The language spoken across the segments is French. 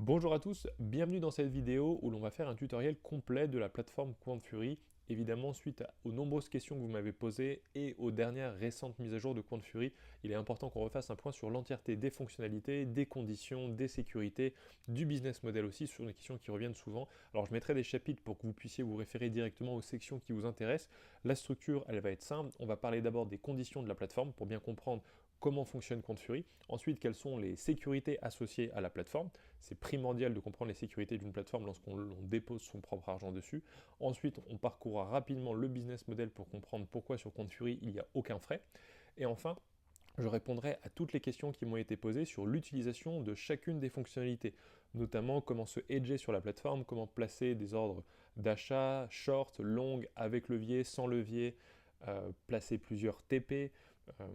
Bonjour à tous, bienvenue dans cette vidéo où l'on va faire un tutoriel complet de la plateforme Quantfury. Évidemment, suite aux nombreuses questions que vous m'avez posées et aux dernières récentes mises à jour de Quantfury, il est important qu'on refasse un point sur l'entièreté des fonctionnalités, des conditions, des sécurités, du business model aussi, sur des questions qui reviennent souvent. Alors je mettrai des chapitres pour que vous puissiez vous référer directement aux sections qui vous intéressent. La structure, elle va être simple. On va parler d'abord des conditions de la plateforme pour bien comprendre comment fonctionne Quantfury. Ensuite, quelles sont les sécurités associées à la plateforme. C'est primordial de comprendre les sécurités d'une plateforme lorsqu'on dépose son propre argent dessus. Ensuite, on parcourra rapidement le business model pour comprendre pourquoi sur Quantfury il n'y a aucun frais. Et enfin, je répondrai à toutes les questions qui m'ont été posées sur l'utilisation de chacune des fonctionnalités, notamment comment se hedger sur la plateforme, comment placer des ordres d'achat, short, long, avec levier, sans levier, placer plusieurs TP, euh,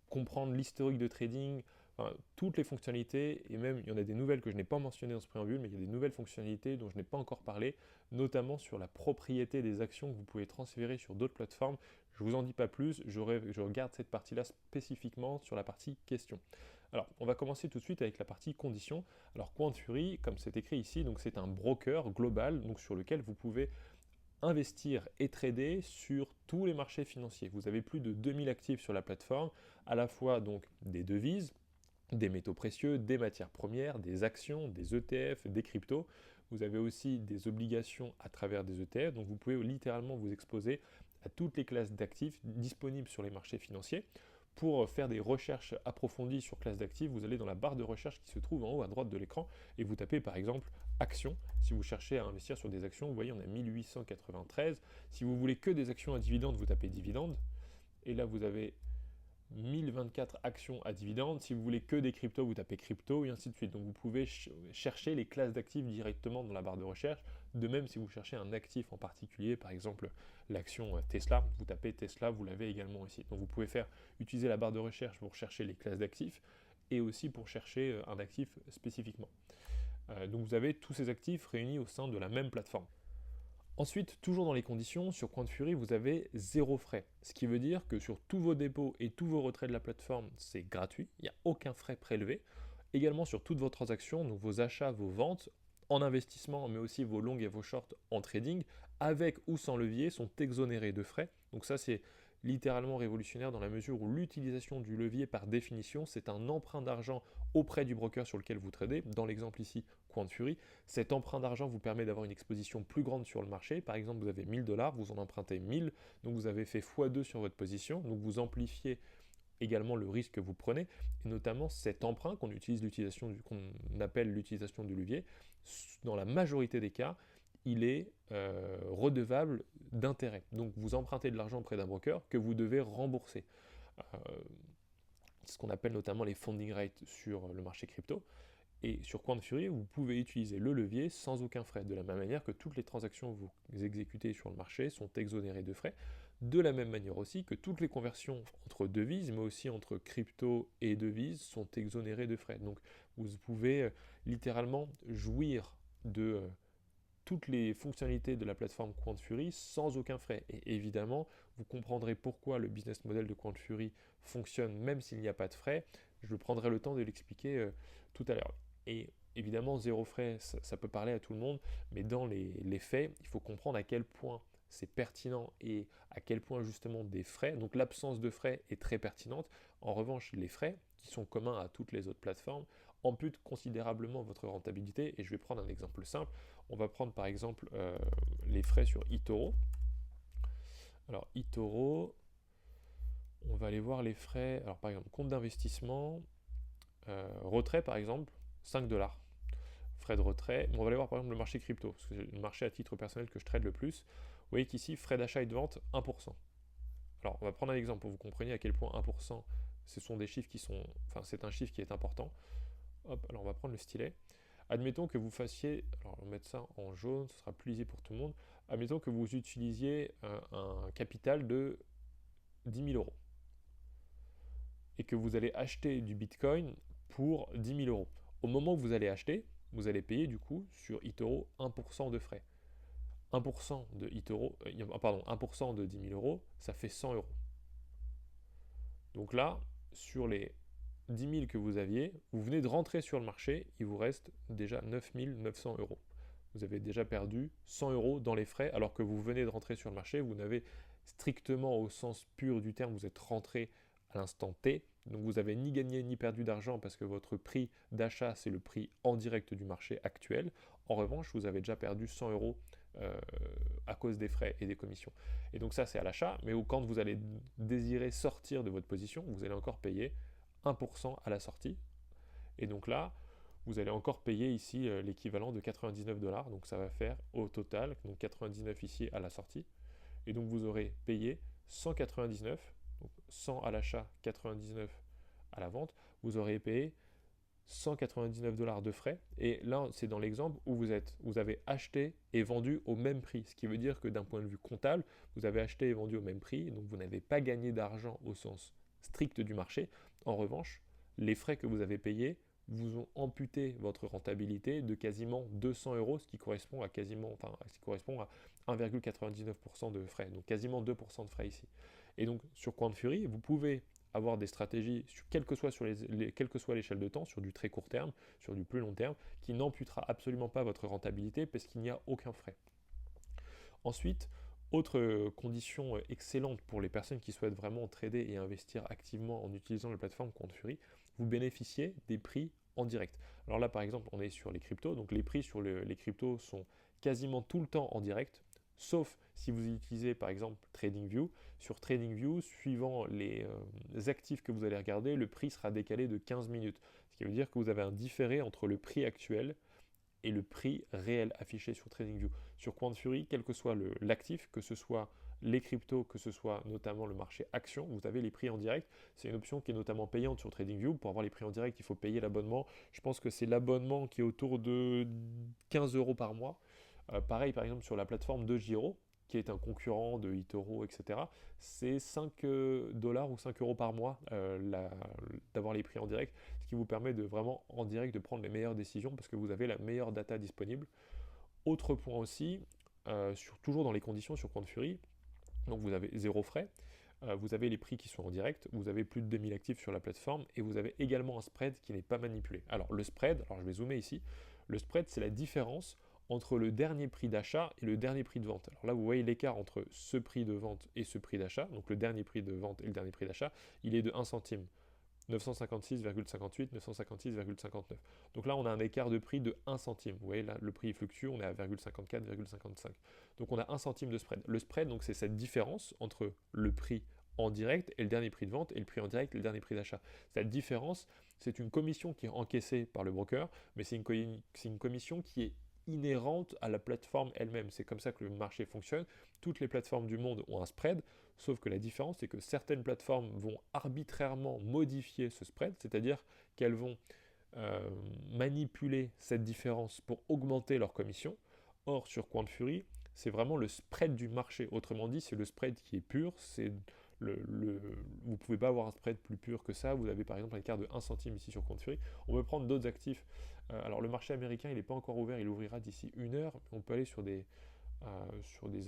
comprendre l'historique de trading, enfin, toutes les fonctionnalités, et même il y en a des nouvelles que je n'ai pas mentionnées dans ce préambule, mais il y a des nouvelles fonctionnalités dont je n'ai pas encore parlé, notamment sur la propriété des actions que vous pouvez transférer sur d'autres plateformes. Je ne vous en dis pas plus, je regarde cette partie-là spécifiquement sur la partie questions. Alors, on va commencer tout de suite avec la partie conditions. Alors, Quantfury, comme c'est écrit ici, donc c'est un broker global donc sur lequel vous pouvez investir et trader sur tous les marchés financiers. Vous avez plus de 2000 actifs sur la plateforme, à la fois donc des devises, des métaux précieux, des matières premières, des actions, des ETF, des cryptos. Vous avez aussi des obligations à travers des ETF, donc vous pouvez littéralement vous exposer à toutes les classes d'actifs disponibles sur les marchés financiers. Pour faire des recherches approfondies sur classe d'actifs, vous allez dans la barre de recherche qui se trouve en haut à droite de l'écran et vous tapez par exemple actions. Si vous cherchez à investir sur des actions, vous voyez on a 1893. Si vous voulez que des actions à dividendes, vous tapez dividendes. Et là vous avez 1024 actions à dividendes. Si vous voulez que des cryptos, vous tapez crypto et ainsi de suite. Donc vous pouvez chercher les classes d'actifs directement dans la barre de recherche. De même, si vous cherchez un actif en particulier, par exemple l'action Tesla, vous tapez Tesla, vous l'avez également ici. Donc vous pouvez utiliser la barre de recherche pour chercher les classes d'actifs et aussi pour chercher un actif spécifiquement. Donc vous avez tous ces actifs réunis au sein de la même plateforme. Ensuite, toujours dans les conditions, sur Quantfury, vous avez 0 frais. Ce qui veut dire que sur tous vos dépôts et tous vos retraits de la plateforme, c'est gratuit, il n'y a aucun frais prélevé. Également sur toutes vos transactions, donc vos achats, vos ventes, en investissement, mais aussi vos longs et vos shorts en trading, avec ou sans levier, sont exonérés de frais. Donc ça, c'est littéralement révolutionnaire dans la mesure où l'utilisation du levier, par définition, c'est un emprunt d'argent auprès du broker sur lequel vous tradez. Dans l'exemple ici, Quantfury, cet emprunt d'argent vous permet d'avoir une exposition plus grande sur le marché. Par exemple, vous avez 1000 $, vous en empruntez 1000, donc vous avez fait x2 sur votre position, donc vous amplifiez également le risque que vous prenez, et notamment cet emprunt qu'on appelle l'utilisation du levier, dans la majorité des cas, il est redevable d'intérêt. Donc vous empruntez de l'argent auprès d'un broker que vous devez rembourser. Euh, ce qu'on appelle notamment les funding rates sur le marché crypto. Et sur Quantfury, vous pouvez utiliser le levier sans aucun frais, de la même manière que toutes les transactions que vous exécutez sur le marché sont exonérées de frais, de la même manière aussi que toutes les conversions entre devises, mais aussi entre crypto et devises, sont exonérées de frais. Donc vous pouvez littéralement jouir de toutes les fonctionnalités de la plateforme Quantfury sans aucun frais. Et évidemment, vous comprendrez pourquoi le business model de Quantfury fonctionne même s'il n'y a pas de frais. Je prendrai le temps de l'expliquer tout à l'heure. Et évidemment, zéro frais, ça peut parler à tout le monde, mais dans les faits, il faut comprendre à quel point c'est pertinent et à quel point justement des frais, donc l'absence de frais est très pertinente. En revanche, les frais, qui sont communs à toutes les autres plateformes, amputent considérablement votre rentabilité. Et je vais prendre un exemple simple. On va prendre par exemple les frais sur eToro. Alors eToro, on va aller voir les frais. Alors par exemple, compte d'investissement, retrait par exemple, 5 $. Frais de retrait. On va aller voir par exemple le marché crypto, parce que c'est le marché à titre personnel que je trade le plus. Vous voyez qu'ici, frais d'achat et de vente, 1%. Alors, on va prendre un exemple pour que vous compreniez à quel point 1%, ce sont des chiffres qui sont. Enfin, c'est un chiffre qui est important. Hop, alors on va prendre le stylet. Admettons que vous fassiez. Alors, on va mettre ça en jaune, ce sera plus lisible pour tout le monde. Admettons que vous utilisiez un capital de 10 000 euros et que vous allez acheter du bitcoin pour 10 000 euros. Au moment où vous allez acheter, vous allez payer du coup sur eToro 1% de frais. 1% de eToro, pardon, 1% de 10 000 euros, ça fait 100 euros. Donc là, sur les 10 000 que vous aviez, vous venez de rentrer sur le marché, il vous reste déjà 9 900 euros. Vous avez déjà perdu 100 euros dans les frais alors que vous venez de rentrer sur le marché, vous n'avez strictement au sens pur du terme, vous êtes rentré à l'instant T, donc vous n'avez ni gagné ni perdu d'argent parce que votre prix d'achat c'est le prix en direct du marché actuel. En revanche, vous avez déjà perdu 100 euros à cause des frais et des commissions. Et donc ça c'est à l'achat, mais quand vous allez désirer sortir de votre position, vous allez encore payer 1% à la sortie. Et donc là, vous allez encore payer ici l'équivalent de 99 $, donc ça va faire au total, donc 99 ici à la sortie, et donc vous aurez payé 199, donc 100 à l'achat, 99 à la vente, vous aurez payé 199 $ de frais, et là c'est dans l'exemple où vous avez acheté et vendu au même prix, ce qui veut dire que d'un point de vue comptable, vous avez acheté et vendu au même prix, donc vous n'avez pas gagné d'argent au sens strict du marché. En revanche, les frais que vous avez payés vous ont amputé votre rentabilité de quasiment 200 euros, ce qui correspond à 1,99% de frais, donc quasiment 2% de frais ici. Et donc sur Quant Fury, vous pouvez avoir des stratégies, quelle que soit l'échelle de temps, sur du très court terme, sur du plus long terme, qui n'amputera absolument pas votre rentabilité parce qu'il n'y a aucun frais. Ensuite, autre condition excellente pour les personnes qui souhaitent vraiment trader et investir activement en utilisant la plateforme Quant Fury, vous bénéficiez des prix en direct. Alors là, par exemple, on est sur les cryptos, donc les prix sur les cryptos sont quasiment tout le temps en direct, sauf si vous utilisez par exemple TradingView. Sur TradingView, suivant les actifs que vous allez regarder, le prix sera décalé de 15 minutes, ce qui veut dire que vous avez un différé entre le prix actuel et le prix réel affiché sur TradingView. Sur Quant Fury, quel que soit l'actif, que ce soit les cryptos, que ce soit notamment le marché action, vous avez les prix en direct. C'est une option qui est notamment payante sur TradingView. Pour avoir les prix en direct, il faut payer l'abonnement. Je pense que c'est l'abonnement qui est autour de 15 euros par mois. Pareil, par exemple, sur la plateforme de Giro, qui est un concurrent de eToro, etc., c'est 5 $ ou 5 euros par mois d'avoir les prix en direct, ce qui vous permet de vraiment en direct de prendre les meilleures décisions parce que vous avez la meilleure data disponible. Autre point aussi, toujours dans les conditions sur Quant Fury, donc vous avez zéro frais, vous avez les prix qui sont en direct, vous avez plus de 2000 actifs sur la plateforme et vous avez également un spread qui n'est pas manipulé. Alors le spread, alors je vais zoomer ici, le spread c'est la différence entre le dernier prix d'achat et le dernier prix de vente. Alors là, vous voyez l'écart entre ce prix de vente et ce prix d'achat, donc le dernier prix de vente et le dernier prix d'achat, il est de 1 centime. 956,58, 956,59. Donc là, on a un écart de prix de 1 centime. Vous voyez, là, le prix fluctue, on est à 0,54, 0,55. Donc on a 1 centime de spread. Le spread, donc, c'est cette différence entre le prix en direct et le dernier prix de vente et le prix en direct et le dernier prix d'achat. Cette différence, c'est une commission qui est encaissée par le broker, mais c'est une commission qui est inhérente à la plateforme elle-même. C'est comme ça que le marché fonctionne. Toutes les plateformes du monde ont un spread, sauf que la différence, c'est que certaines plateformes vont arbitrairement modifier ce spread, c'est-à-dire qu'elles vont manipuler cette différence pour augmenter leur commission. Or, sur Quant Fury, c'est vraiment le spread du marché. Autrement dit, c'est le spread qui est pur, vous ne pouvez pas avoir un spread plus pur que ça. Vous avez par exemple un écart de 1 centime ici sur Quant Fury. On peut prendre d'autres actifs. Alors le marché américain, il n'est pas encore ouvert, il ouvrira d'ici 1 heure. On peut aller sur des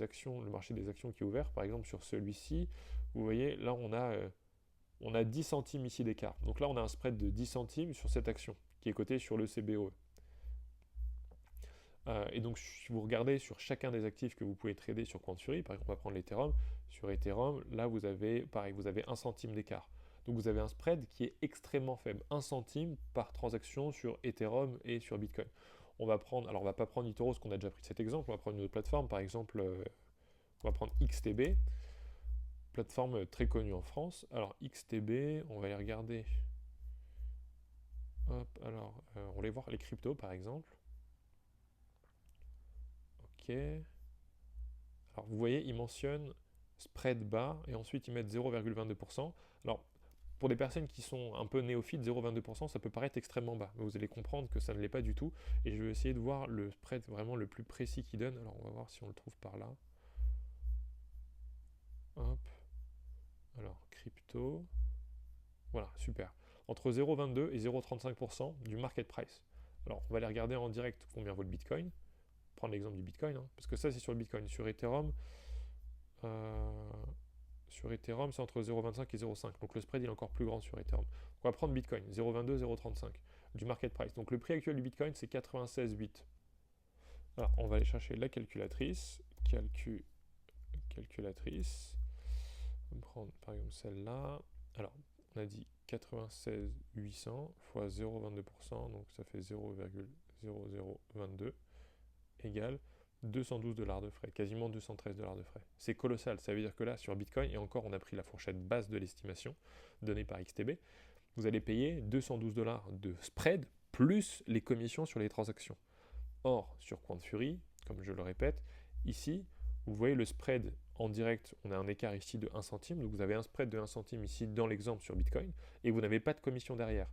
actions, le marché des actions qui est ouvert. Par exemple sur celui-ci, vous voyez, là on a 10 centimes ici d'écart. Donc là on a un spread de 10 centimes sur cette action qui est cotée sur le CBOE. Et donc si vous regardez sur chacun des actifs que vous pouvez trader sur Quant Fury, par exemple on va prendre l'Ethereum, sur Ethereum, là vous avez 1 centime d'écart. Donc vous avez un spread qui est extrêmement faible, 1 centime par transaction sur Ethereum et sur Bitcoin. On va pas prendre eToro parce qu'on a déjà pris cet exemple, on va prendre une autre plateforme, par exemple on va prendre XTB, plateforme très connue en France. Alors XTB, on va aller regarder, hop, alors on va aller voir les cryptos par exemple. Ok. Alors vous voyez, ils mentionnent spread bas et ensuite ils mettent 0,22%. Alors pour des personnes qui sont un peu néophytes, 0,22% ça peut paraître extrêmement bas, mais vous allez comprendre que ça ne l'est pas du tout. Et je vais essayer de voir le spread vraiment le plus précis qu'ils donnent. Alors on va voir si on le trouve par là. Hop. Alors crypto. Voilà, super. Entre 0,22 et 0,35% du market price. Alors on va aller regarder en direct combien vaut le Bitcoin. Prendre l'exemple du Bitcoin, parce que ça c'est sur le Bitcoin. Sur Ethereum, Sur Ethereum, c'est entre 0,25 et 0,5. Donc le spread il est encore plus grand sur Ethereum. On va prendre Bitcoin, 0,22, 0,35 du market price. Donc le prix actuel du Bitcoin, c'est 96,8. Alors, on va aller chercher la calculatrice. Calculatrice. On va prendre par exemple celle-là. Alors, on a dit 96 800 fois 0,22%, donc ça fait 0,0022 égale 212 $ de frais, quasiment 213 $ de frais. C'est colossal, ça veut dire que là, sur Bitcoin, et encore on a pris la fourchette basse de l'estimation donnée par XTB, vous allez payer 212 $ de spread plus les commissions sur les transactions. Or, sur QuantFury, comme je le répète, ici, vous voyez le spread en direct, on a un écart ici de 1 centime, donc vous avez un spread de 1 centime ici dans l'exemple sur Bitcoin, et vous n'avez pas de commission derrière.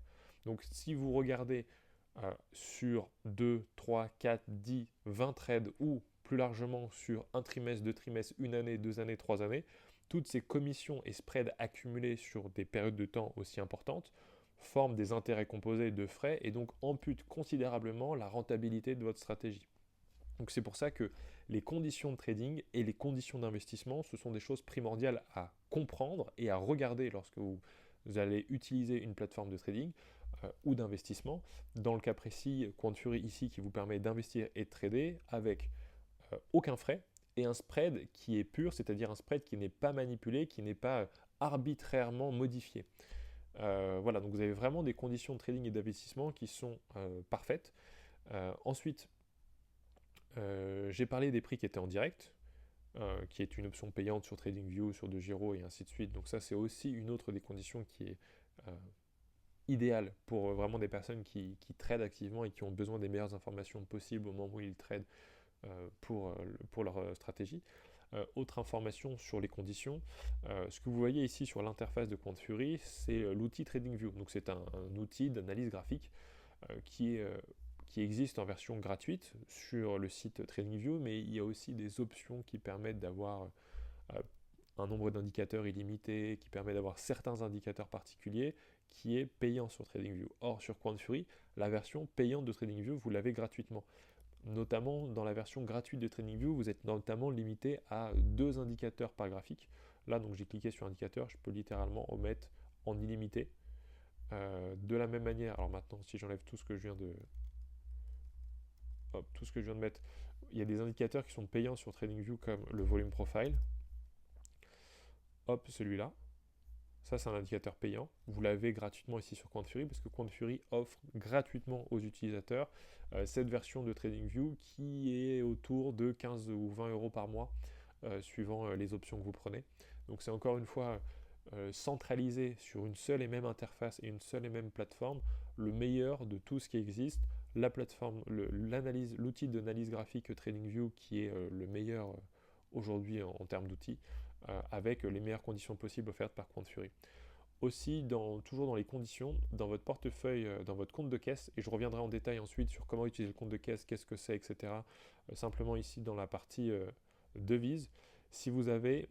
Donc si vous regardez sur 2, 3, 4, 10, 20 trades, ou plus largement sur un trimestre, 2 trimestres, 1 année, 2 années, 3 années, toutes ces commissions et spreads accumulés sur des périodes de temps aussi importantes forment des intérêts composés de frais et donc amputent considérablement la rentabilité de votre stratégie. Donc c'est pour ça que les conditions de trading et les conditions d'investissement, ce sont des choses primordiales à comprendre et à regarder lorsque vous allez utiliser une plateforme de trading ou d'investissement. Dans le cas précis, QuantFury ici qui vous permet d'investir et de trader avec aucun frais et un spread qui est pur, c'est-à-dire un spread qui n'est pas manipulé, qui n'est pas arbitrairement modifié. Voilà, donc vous avez vraiment des conditions de trading et d'investissement qui sont parfaites. Ensuite, j'ai parlé des prix qui étaient en direct, qui est une option payante sur TradingView, sur DeGiro et ainsi de suite. Donc ça, c'est aussi une autre des conditions qui est idéale pour vraiment des personnes qui tradent activement et qui ont besoin des meilleures informations possibles au moment où ils tradent pour leur stratégie. Autre information sur les conditions, ce que vous voyez ici sur l'interface de QuantFury, c'est l'outil TradingView. Donc c'est un outil d'analyse graphique qui existe en version gratuite sur le site TradingView, mais il y a aussi des options qui permettent d'avoir un nombre d'indicateurs illimité, qui permet d'avoir certains indicateurs particuliers, qui est payant sur TradingView. Or, sur QuantFury, la version payante de TradingView, vous l'avez gratuitement. Notamment dans la version gratuite de TradingView, vous êtes notamment limité à 2 indicateurs par graphique. Là, donc j'ai cliqué sur indicateur, je peux littéralement omettre en illimité. De la même manière, alors maintenant, si j'enlève tout ce que je viens de mettre, il y a des indicateurs qui sont payants sur TradingView comme le volume profile. Hop, celui-là. Ça, c'est un indicateur payant. Vous l'avez gratuitement ici sur QuantFury parce que QuantFury offre gratuitement aux utilisateurs cette version de TradingView qui est autour de 15 ou 20 € par mois suivant les options que vous prenez. Donc c'est encore une fois centralisé sur une seule et même interface et une seule et même plateforme, le meilleur de tout ce qui existe. La plateforme, l'outil d'analyse graphique TradingView qui est le meilleur aujourd'hui en termes d'outils, avec les meilleures conditions possibles offertes par QuantFury. Aussi, toujours dans les conditions, dans votre portefeuille, dans votre compte de caisse, et je reviendrai en détail ensuite sur comment utiliser le compte de caisse, qu'est-ce que c'est, etc. Simplement ici dans la partie devise, si vous avez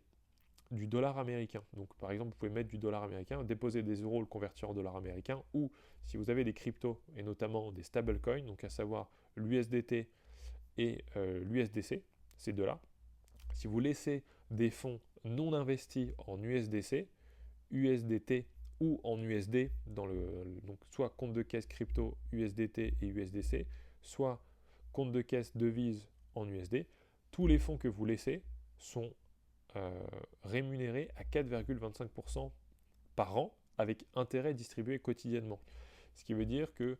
du dollar américain, donc par exemple vous pouvez mettre du dollar américain, déposer des euros, le convertir en dollar américain, ou si vous avez des cryptos, et notamment des stablecoins, donc à savoir l'USDT et l'USDC, ces deux-là, si vous laissez des fonds non investis en USDC, USDT ou en USD, donc soit compte de caisse crypto USDT et USDC, soit compte de caisse devise en USD, tous les fonds que vous laissez sont rémunérés à 4,25% par an avec intérêt distribué quotidiennement. Ce qui veut dire que,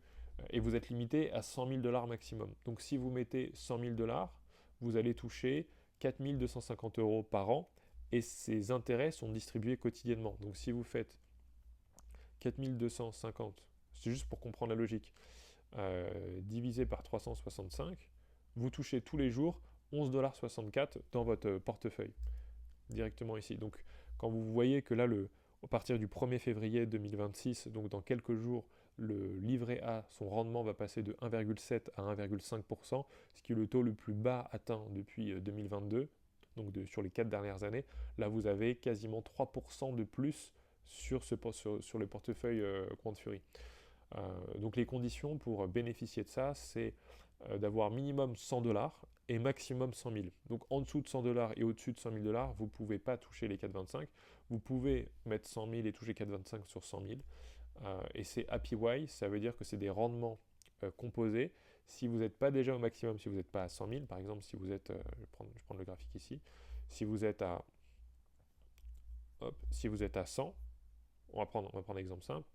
et vous êtes limité à 100 000 $ maximum. Donc si vous mettez 100 000 $, vous allez toucher 4 250 € par an et ces intérêts sont distribués quotidiennement. Donc si vous faites 4 250, c'est juste pour comprendre la logique, divisé par 365, vous touchez tous les jours 11,64 $ dans votre portefeuille, directement ici. Donc quand vous voyez que là, à partir du 1er février 2026, donc dans quelques jours, le livret A, son rendement va passer de 1,7 à 1,5%, ce qui est le taux le plus bas atteint depuis 2022, donc sur les 4 dernières années. Là, vous avez quasiment 3% de plus sur le portefeuille QuantFury. Donc les conditions pour bénéficier de ça, c'est d'avoir minimum 100 $ et maximum 100 000. Donc en dessous de 100 $ et au-dessus de 100 000 $, vous ne pouvez pas toucher les 4,25. vous pouvez mettre 100 000 et toucher 4,25 sur 100 000. Et c'est APY, ça veut dire que c'est des rendements composés. Si vous n'êtes pas déjà au maximum, si vous n'êtes pas à 100 000, par exemple, si vous êtes, je vais prendre le graphique ici, si vous êtes à, si vous êtes à 100, on va prendre un exemple simple,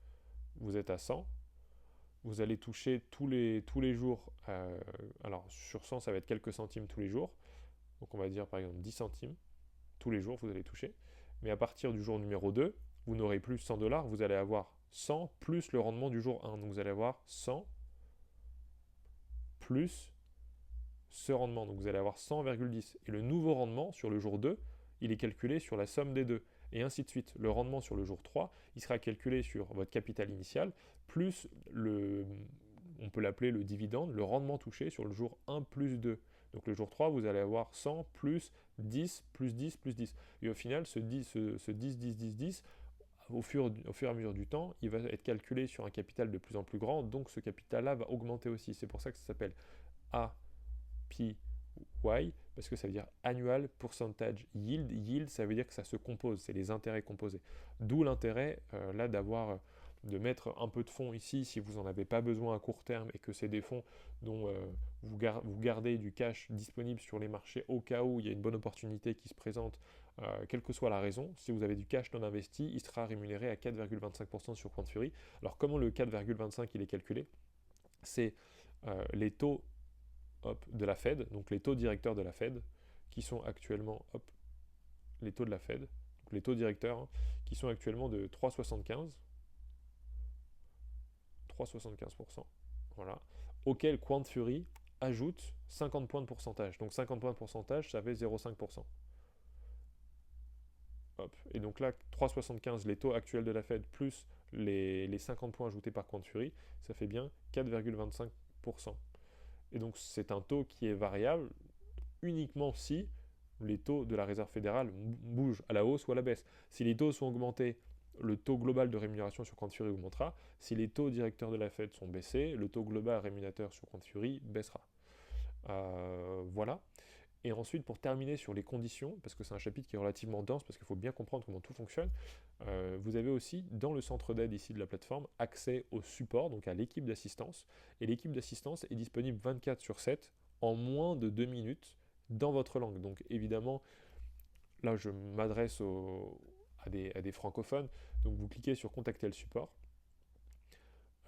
vous êtes à 100, vous allez toucher tous les jours, alors sur 100 ça va être quelques centimes tous les jours, donc on va dire par exemple 10 centimes tous les jours vous allez toucher, mais à partir du jour numéro 2, vous n'aurez plus 100 $, vous allez avoir 100 plus le rendement du jour 1, donc vous allez avoir 100 plus ce rendement, donc vous allez avoir 100,10, et le nouveau rendement sur le jour 2, il est calculé sur la somme des deux, et ainsi de suite. Le rendement sur le jour 3, il sera calculé sur votre capital initial, plus on peut l'appeler le dividende, le rendement touché sur le jour 1 plus 2. Donc le jour 3, vous allez avoir 100 plus 10, plus 10, plus 10. Et au final, ce 10, 10, 10, 10, 10, au fur et à mesure du temps, il va être calculé sur un capital de plus en plus grand, donc ce capital-là va augmenter aussi. C'est pour ça que ça s'appelle APY, parce que ça veut dire Annual Percentage Yield. Yield, ça veut dire que ça se compose, c'est les intérêts composés. D'où l'intérêt là de mettre un peu de fonds ici si vous n'en avez pas besoin à court terme et que c'est des fonds dont vous gardez du cash disponible sur les marchés au cas où il y a une bonne opportunité qui se présente, quelle que soit la raison. Si vous avez du cash non investi, il sera rémunéré à 4,25% sur Quantfury. Alors comment le 4,25 il est calculé? C'est les taux de la Fed, donc les taux directeurs de la Fed, qui sont actuellement, les taux de la Fed, donc les taux directeurs, hein, qui sont actuellement de 3,75%, voilà, auquel Quantfury ajoute 50 points de pourcentage. Donc 50 points de pourcentage, ça fait 0,5%. Et donc là, 3,75 les taux actuels de la Fed plus les 50 points ajoutés par Quantfury, ça fait bien 4,25%. Et donc c'est un taux qui est variable uniquement si les taux de la Réserve fédérale bougent à la hausse ou à la baisse. Si les taux sont augmentés, le taux global de rémunération sur Quantfury augmentera. Si les taux directeurs de la Fed sont baissés, le taux global rémunérateur sur Quantfury baissera. Voilà. Et ensuite, pour terminer sur les conditions, parce que c'est un chapitre qui est relativement dense, parce qu'il faut bien comprendre comment tout fonctionne, vous avez aussi, dans le centre d'aide ici de la plateforme, accès au support, donc à l'équipe d'assistance. Et l'équipe d'assistance est disponible 24/7, en moins de 2 minutes, dans votre langue. Donc évidemment, là je m'adresse à des francophones, donc vous cliquez sur contacter le support.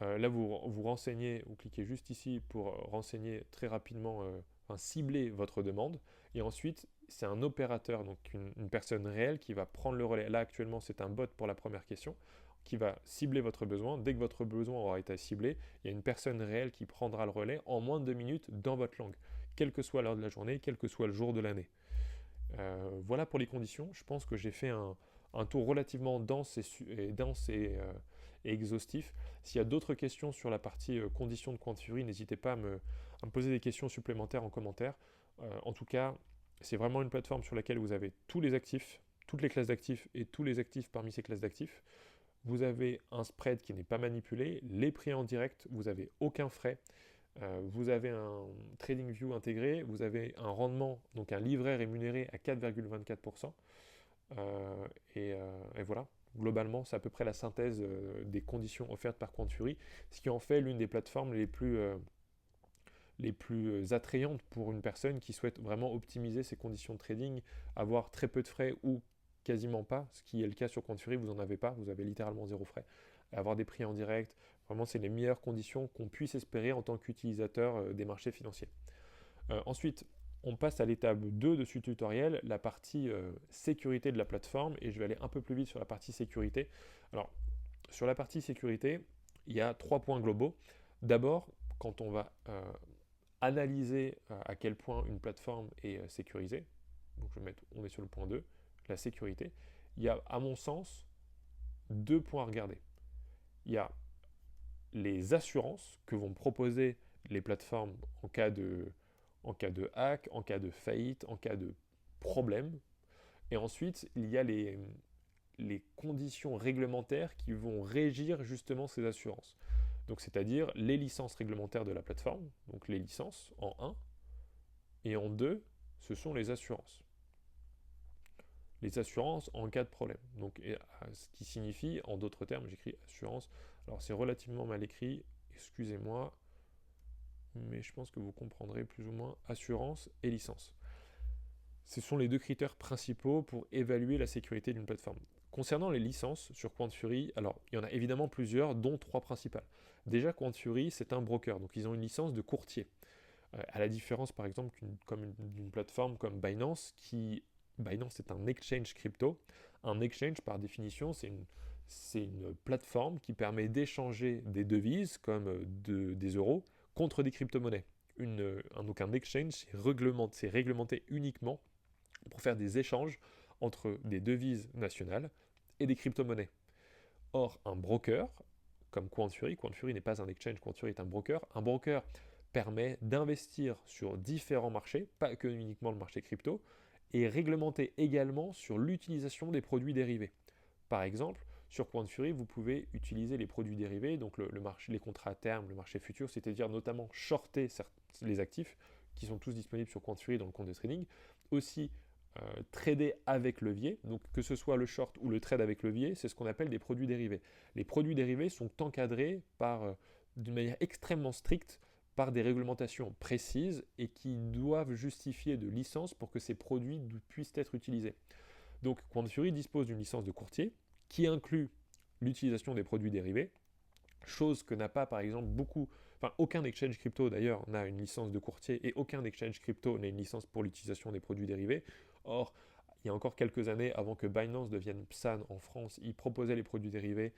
Là vous renseignez, vous cliquez juste ici pour renseigner très rapidement, cibler votre demande, et ensuite c'est un opérateur, donc une personne réelle qui va prendre le relais. Là actuellement c'est un bot pour la première question, qui va cibler votre besoin. Dès que votre besoin aura été ciblé, il y a une personne réelle qui prendra le relais en moins de 2 minutes dans votre langue, quelle que soit l'heure de la journée, quel que soit le jour de l'année. Voilà pour les conditions. Je pense que j'ai fait un tour relativement dense et exhaustif. S'il y a d'autres questions sur la partie conditions de Quantfury, n'hésitez pas à me poser des questions supplémentaires en commentaire. En tout cas, c'est vraiment une plateforme sur laquelle vous avez tous les actifs, toutes les classes d'actifs et tous les actifs parmi ces classes d'actifs. Vous avez un spread qui n'est pas manipulé, les prix en direct, vous n'avez aucun frais. Vous avez un TradingView intégré, vous avez un rendement, donc un livret rémunéré à 4,24%. Et voilà, globalement, c'est à peu près la synthèse des conditions offertes par Quantfury, ce qui en fait l'une des plateformes les plus attrayantes pour une personne qui souhaite vraiment optimiser ses conditions de trading, avoir très peu de frais ou quasiment pas, ce qui est le cas sur Quantfury, vous n'en avez pas, vous avez littéralement 0 frais. Avoir des prix en direct, vraiment c'est les meilleures conditions qu'on puisse espérer en tant qu'utilisateur des marchés financiers. Ensuite, on passe à l'étape 2 de ce tutoriel, la partie sécurité de la plateforme, et je vais aller un peu plus vite sur la partie sécurité. Alors, sur la partie sécurité, il y a 3 points globaux. D'abord, quand on va analyser à quel point une plateforme est sécurisée, donc on est sur le point 2, la sécurité, il y a, à mon sens, 2 points à regarder. Il y a les assurances que vont proposer les plateformes en cas de hack, en cas de faillite, en cas de problème. Et ensuite, il y a les conditions réglementaires qui vont régir justement ces assurances. Donc, c'est-à-dire les licences réglementaires de la plateforme, donc les licences en 1, et en 2, ce sont les assurances. les assurances en cas de problème. Donc, ce qui signifie, en d'autres termes, j'écris assurance. Alors, c'est relativement mal écrit, excusez-moi, mais je pense que vous comprendrez plus ou moins assurance et licence. Ce sont les deux critères principaux pour évaluer la sécurité d'une plateforme. Concernant les licences sur QuantFury, alors il y en a évidemment plusieurs, dont 3 principales. Déjà, QuantFury, c'est un broker, donc ils ont une licence de courtier. À la différence, par exemple, d'une plateforme comme Binance, Binance est un exchange crypto. Un exchange, par définition, c'est une plateforme qui permet d'échanger des devises, comme des euros, contre des crypto-monnaies. Donc un exchange, c'est réglementé uniquement pour faire des échanges entre des devises nationales et des crypto-monnaies. Or, un broker, comme QuantFury n'est pas un exchange, QuantFury est un broker permet d'investir sur différents marchés, pas que uniquement le marché crypto, et réglementer également sur l'utilisation des produits dérivés. Par exemple, sur QuantFury, vous pouvez utiliser les produits dérivés, donc les contrats à terme, le marché futur, c'est-à-dire notamment shorter les actifs qui sont tous disponibles sur QuantFury dans le compte de trading, aussi trader avec levier, donc que ce soit le short ou le trade avec levier, c'est ce qu'on appelle des produits dérivés. Les produits dérivés sont encadrés d'une manière extrêmement stricte par des réglementations précises et qui doivent justifier de licences pour que ces produits puissent être utilisés. Donc QuantFury dispose d'une licence de courtier qui inclut l'utilisation des produits dérivés, chose que n'a pas par exemple aucun exchange crypto d'ailleurs n'a une licence de courtier et aucun exchange crypto n'a une licence pour l'utilisation des produits dérivés. Or, il y a encore quelques années, avant que Binance devienne PSAN en France, ils proposaient les produits dérivés,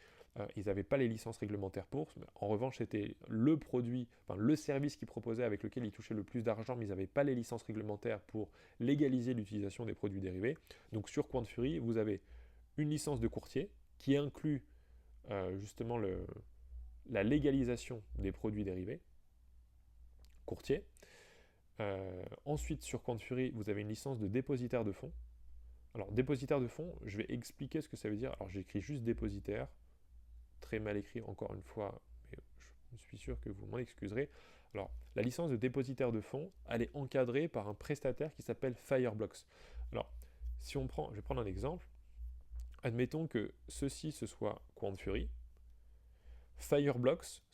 ils n'avaient pas les licences réglementaires pour. En revanche, c'était le service qu'ils proposaient avec lequel ils touchaient le plus d'argent, mais ils n'avaient pas les licences réglementaires pour légaliser l'utilisation des produits dérivés. Donc sur QuantFury, vous avez une licence de courtier qui inclut justement la légalisation des produits dérivés courtiers. Ensuite, sur QuantFury, vous avez une licence de dépositaire de fonds. Alors, dépositaire de fonds, je vais expliquer ce que ça veut dire. Alors, j'écris juste dépositaire, très mal écrit encore une fois, mais je suis sûr que vous m'en excuserez. Alors, la licence de dépositaire de fonds, elle est encadrée par un prestataire qui s'appelle Fireblocks. Alors, je vais prendre un exemple. Admettons que ce soit QuantFury. Fireblocks,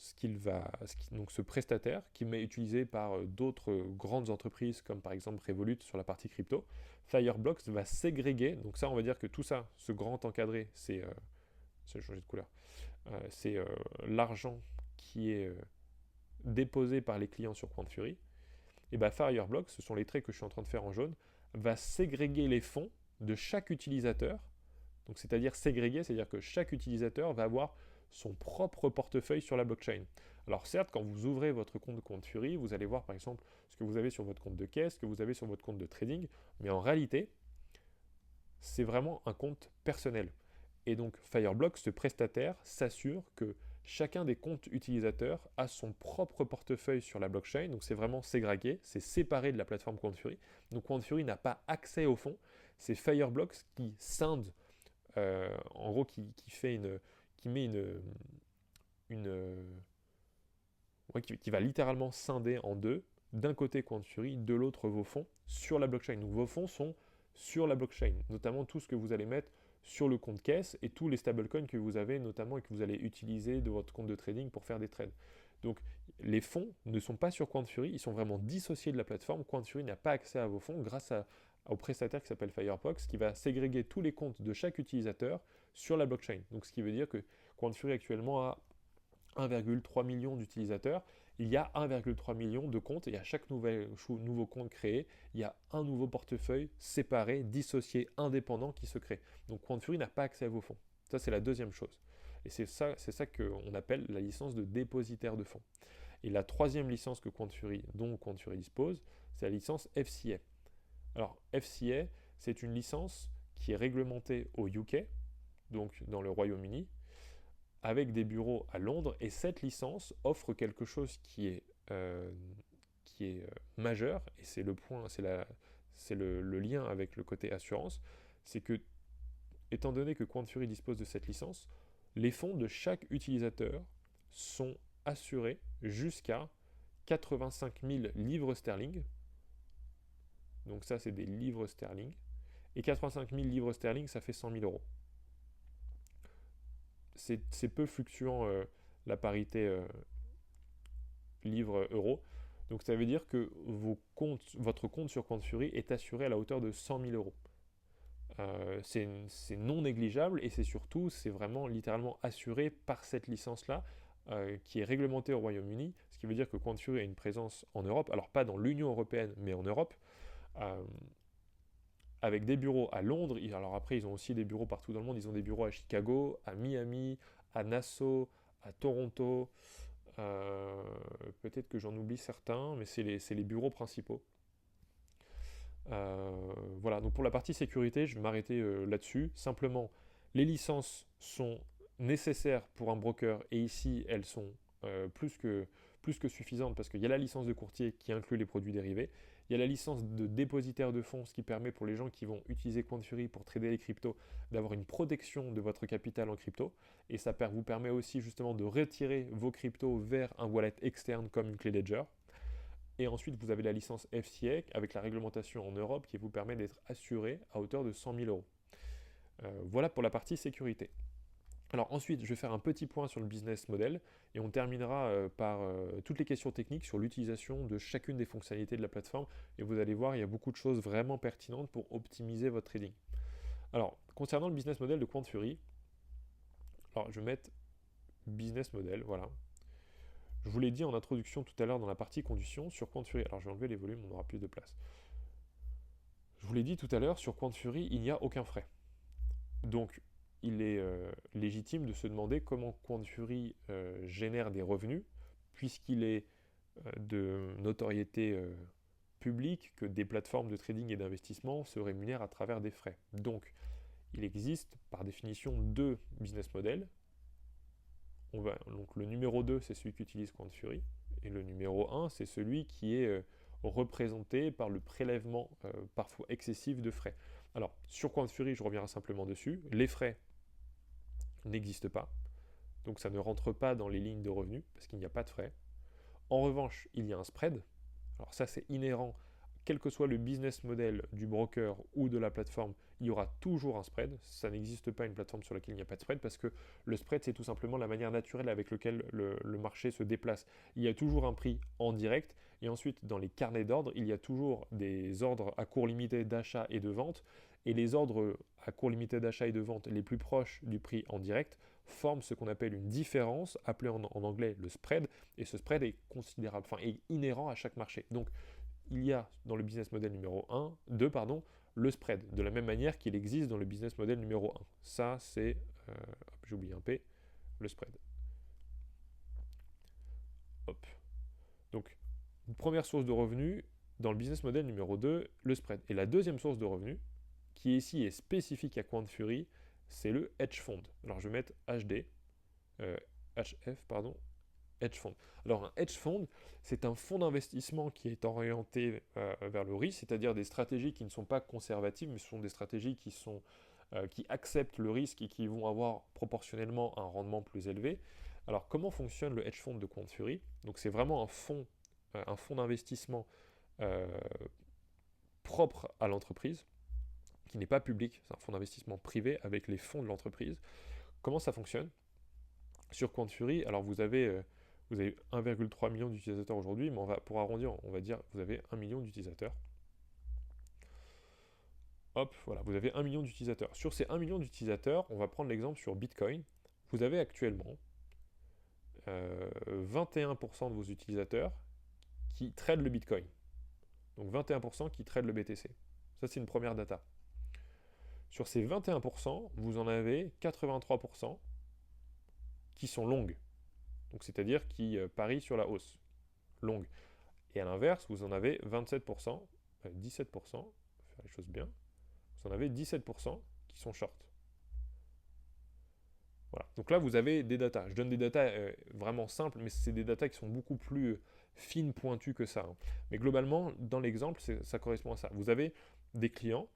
donc ce prestataire qui est utilisé par d'autres grandes entreprises comme par exemple Revolut sur la partie crypto, Fireblocks va ségréguer, donc ça on va dire que tout ça, ce grand encadré, c'est changé de couleur, c'est l'argent qui est déposé par les clients sur QuantFury, et bien Fireblocks, ce sont les traits que je suis en train de faire en jaune, va ségréguer les fonds de chaque utilisateur, donc c'est-à-dire ségréguer, c'est-à-dire que chaque utilisateur va avoir son propre portefeuille sur la blockchain. Alors certes, quand vous ouvrez votre compte de QuantFury, vous allez voir par exemple ce que vous avez sur votre compte de caisse, ce que vous avez sur votre compte de trading, mais en réalité, c'est vraiment un compte personnel. Et donc Fireblocks, ce prestataire, s'assure que chacun des comptes utilisateurs a son propre portefeuille sur la blockchain, donc c'est vraiment ségrégé, c'est séparé de la plateforme QuantFury. Donc QuantFury n'a pas accès au fonds, c'est Fireblocks qui scinde, en gros qui va littéralement scinder en deux, d'un côté QuantFury, de l'autre vos fonds sur la blockchain. Donc vos fonds sont sur la blockchain, notamment tout ce que vous allez mettre sur le compte caisse et tous les stablecoins que vous avez notamment et que vous allez utiliser de votre compte de trading pour faire des trades. Donc les fonds ne sont pas sur QuantFury, ils sont vraiment dissociés de la plateforme. QuantFury n'a pas accès à vos fonds grâce au prestataire qui s'appelle Fireblocks qui va ségréguer tous les comptes de chaque utilisateur sur la blockchain. Donc ce qui veut dire que QuantFury actuellement a 1,3 million d'utilisateurs, il y a 1,3 million de comptes et à chaque nouveau compte créé, il y a un nouveau portefeuille séparé, dissocié, indépendant qui se crée. Donc QuantFury n'a pas accès à vos fonds. Ça, c'est la deuxième chose. Et c'est ça qu'on appelle la licence de dépositaire de fonds. Et la troisième licence dont QuantFury dispose, c'est la licence FCA. Alors FCA, c'est une licence qui est réglementée au UK, donc dans le Royaume-Uni, avec des bureaux à Londres, et cette licence offre quelque chose qui est majeur, et c'est le lien avec le côté assurance, c'est que, étant donné que QuantFury dispose de cette licence, les fonds de chaque utilisateur sont assurés jusqu'à 85 000 livres sterling. Donc ça, c'est des livres sterling. Et 85 000 livres sterling, ça fait 100 000 euros. C'est peu fluctuant la parité livre-euro. Donc ça veut dire que votre compte sur Quant Fury est assuré à la hauteur de 100 000 euros. C'est non négligeable et c'est vraiment littéralement assuré par cette licence-là qui est réglementée au Royaume-Uni, ce qui veut dire que Quant Fury a une présence en Europe, alors pas dans l'Union européenne mais en Europe, avec des bureaux à Londres. Alors après ils ont aussi des bureaux partout dans le monde, ils ont des bureaux à Chicago, à Miami, à Nassau, à Toronto, peut-être que j'en oublie certains, mais c'est les bureaux principaux. Voilà, donc pour la partie sécurité, je vais m'arrêter là-dessus. Simplement, les licences sont nécessaires pour un broker et ici, elles sont plus que suffisantes parce qu'il y a la licence de courtier qui inclut les produits dérivés. Il y a la licence de dépositaire de fonds, ce qui permet pour les gens qui vont utiliser Quant Fury pour trader les cryptos d'avoir une protection de votre capital en crypto. Et ça vous permet aussi justement de retirer vos cryptos vers un wallet externe comme une clé Ledger. Et ensuite, vous avez la licence FCA avec la réglementation en Europe qui vous permet d'être assuré à hauteur de 100 000 euros. Voilà pour la partie sécurité. Alors ensuite, je vais faire un petit point sur le business model et on terminera par toutes les questions techniques sur l'utilisation de chacune des fonctionnalités de la plateforme. Et vous allez voir, il y a beaucoup de choses vraiment pertinentes pour optimiser votre trading. Alors, concernant le business model de Quant Fury, alors je vais mettre business model, voilà. Je vous l'ai dit en introduction tout à l'heure dans la partie conditions sur Quant Fury. Alors je vais enlever les volumes, on aura plus de place. Je vous l'ai dit tout à l'heure, sur Quant Fury, il n'y a aucun frais. Donc il est légitime de se demander comment Quant Fury génère des revenus, puisqu'il est de notoriété publique que des plateformes de trading et d'investissement se rémunèrent à travers des frais. Donc il existe par définition deux business models. Donc le numéro 2, c'est celui qu'utilise Quant Fury, et le numéro 1, c'est celui qui est représenté par le prélèvement parfois excessif de frais. Alors, sur Quant Fury, je reviendrai simplement dessus, les frais n'existent pas, donc ça ne rentre pas dans les lignes de revenus, parce qu'il n'y a pas de frais. En revanche, il y a un spread, alors ça c'est inhérent, quel que soit le business model du broker ou de la plateforme, il y aura toujours un spread. Ça n'existe pas une plateforme sur laquelle il n'y a pas de spread parce que le spread, c'est tout simplement la manière naturelle avec laquelle le marché se déplace. Il y a toujours un prix en direct et ensuite, dans les carnets d'ordre, il y a toujours des ordres à court limité d'achat et de vente. Et les ordres à court limité d'achat et de vente les plus proches du prix en direct forment ce qu'on appelle une différence, appelée en anglais le spread. Et ce spread est considérable, enfin est inhérent à chaque marché. Donc, il y a dans le business model numéro 2, le spread, de la même manière qu'il existe dans le business model numéro 1. Ça, c'est, j'ai oublié un P, le spread. Hop. Donc, une première source de revenus, dans le business model numéro 2, le spread. Et la deuxième source de revenus, qui ici est spécifique à Quant Fury, c'est le hedge fund. Alors, je vais mettre HD, HF, pardon, hedge fund. Alors un hedge fund, c'est un fonds d'investissement qui est orienté vers le risque, c'est-à-dire des stratégies qui ne sont pas conservatives, mais ce sont des stratégies qui acceptent le risque et qui vont avoir proportionnellement un rendement plus élevé. Alors comment fonctionne le hedge fund de Quant Fury? Donc c'est vraiment un fonds d'investissement propre à l'entreprise, qui n'est pas public, c'est un fonds d'investissement privé avec les fonds de l'entreprise. Comment ça fonctionne? Sur Quant Fury, alors vous avez 1,3 million d'utilisateurs aujourd'hui, mais pour arrondir, on va dire vous avez 1 million d'utilisateurs. Hop, voilà, vous avez 1 million d'utilisateurs. Sur ces 1 million d'utilisateurs, on va prendre l'exemple sur Bitcoin. Vous avez actuellement 21% de vos utilisateurs qui tradent le Bitcoin. Donc 21% qui tradent le BTC. Ça, c'est une première data. Sur ces 21%, vous en avez 83% qui sont longues. Donc c'est-à-dire qui parient sur la hausse, longue. Et à l'inverse, vous en avez 27%, 17%, faire les choses bien, vous en avez 17% qui sont short. Voilà. Donc là, vous avez des datas. Je donne des datas vraiment simples, mais c'est des datas qui sont beaucoup plus fines, pointues que ça. Hein. Mais globalement, dans l'exemple, ça correspond à ça. Vous avez des clients,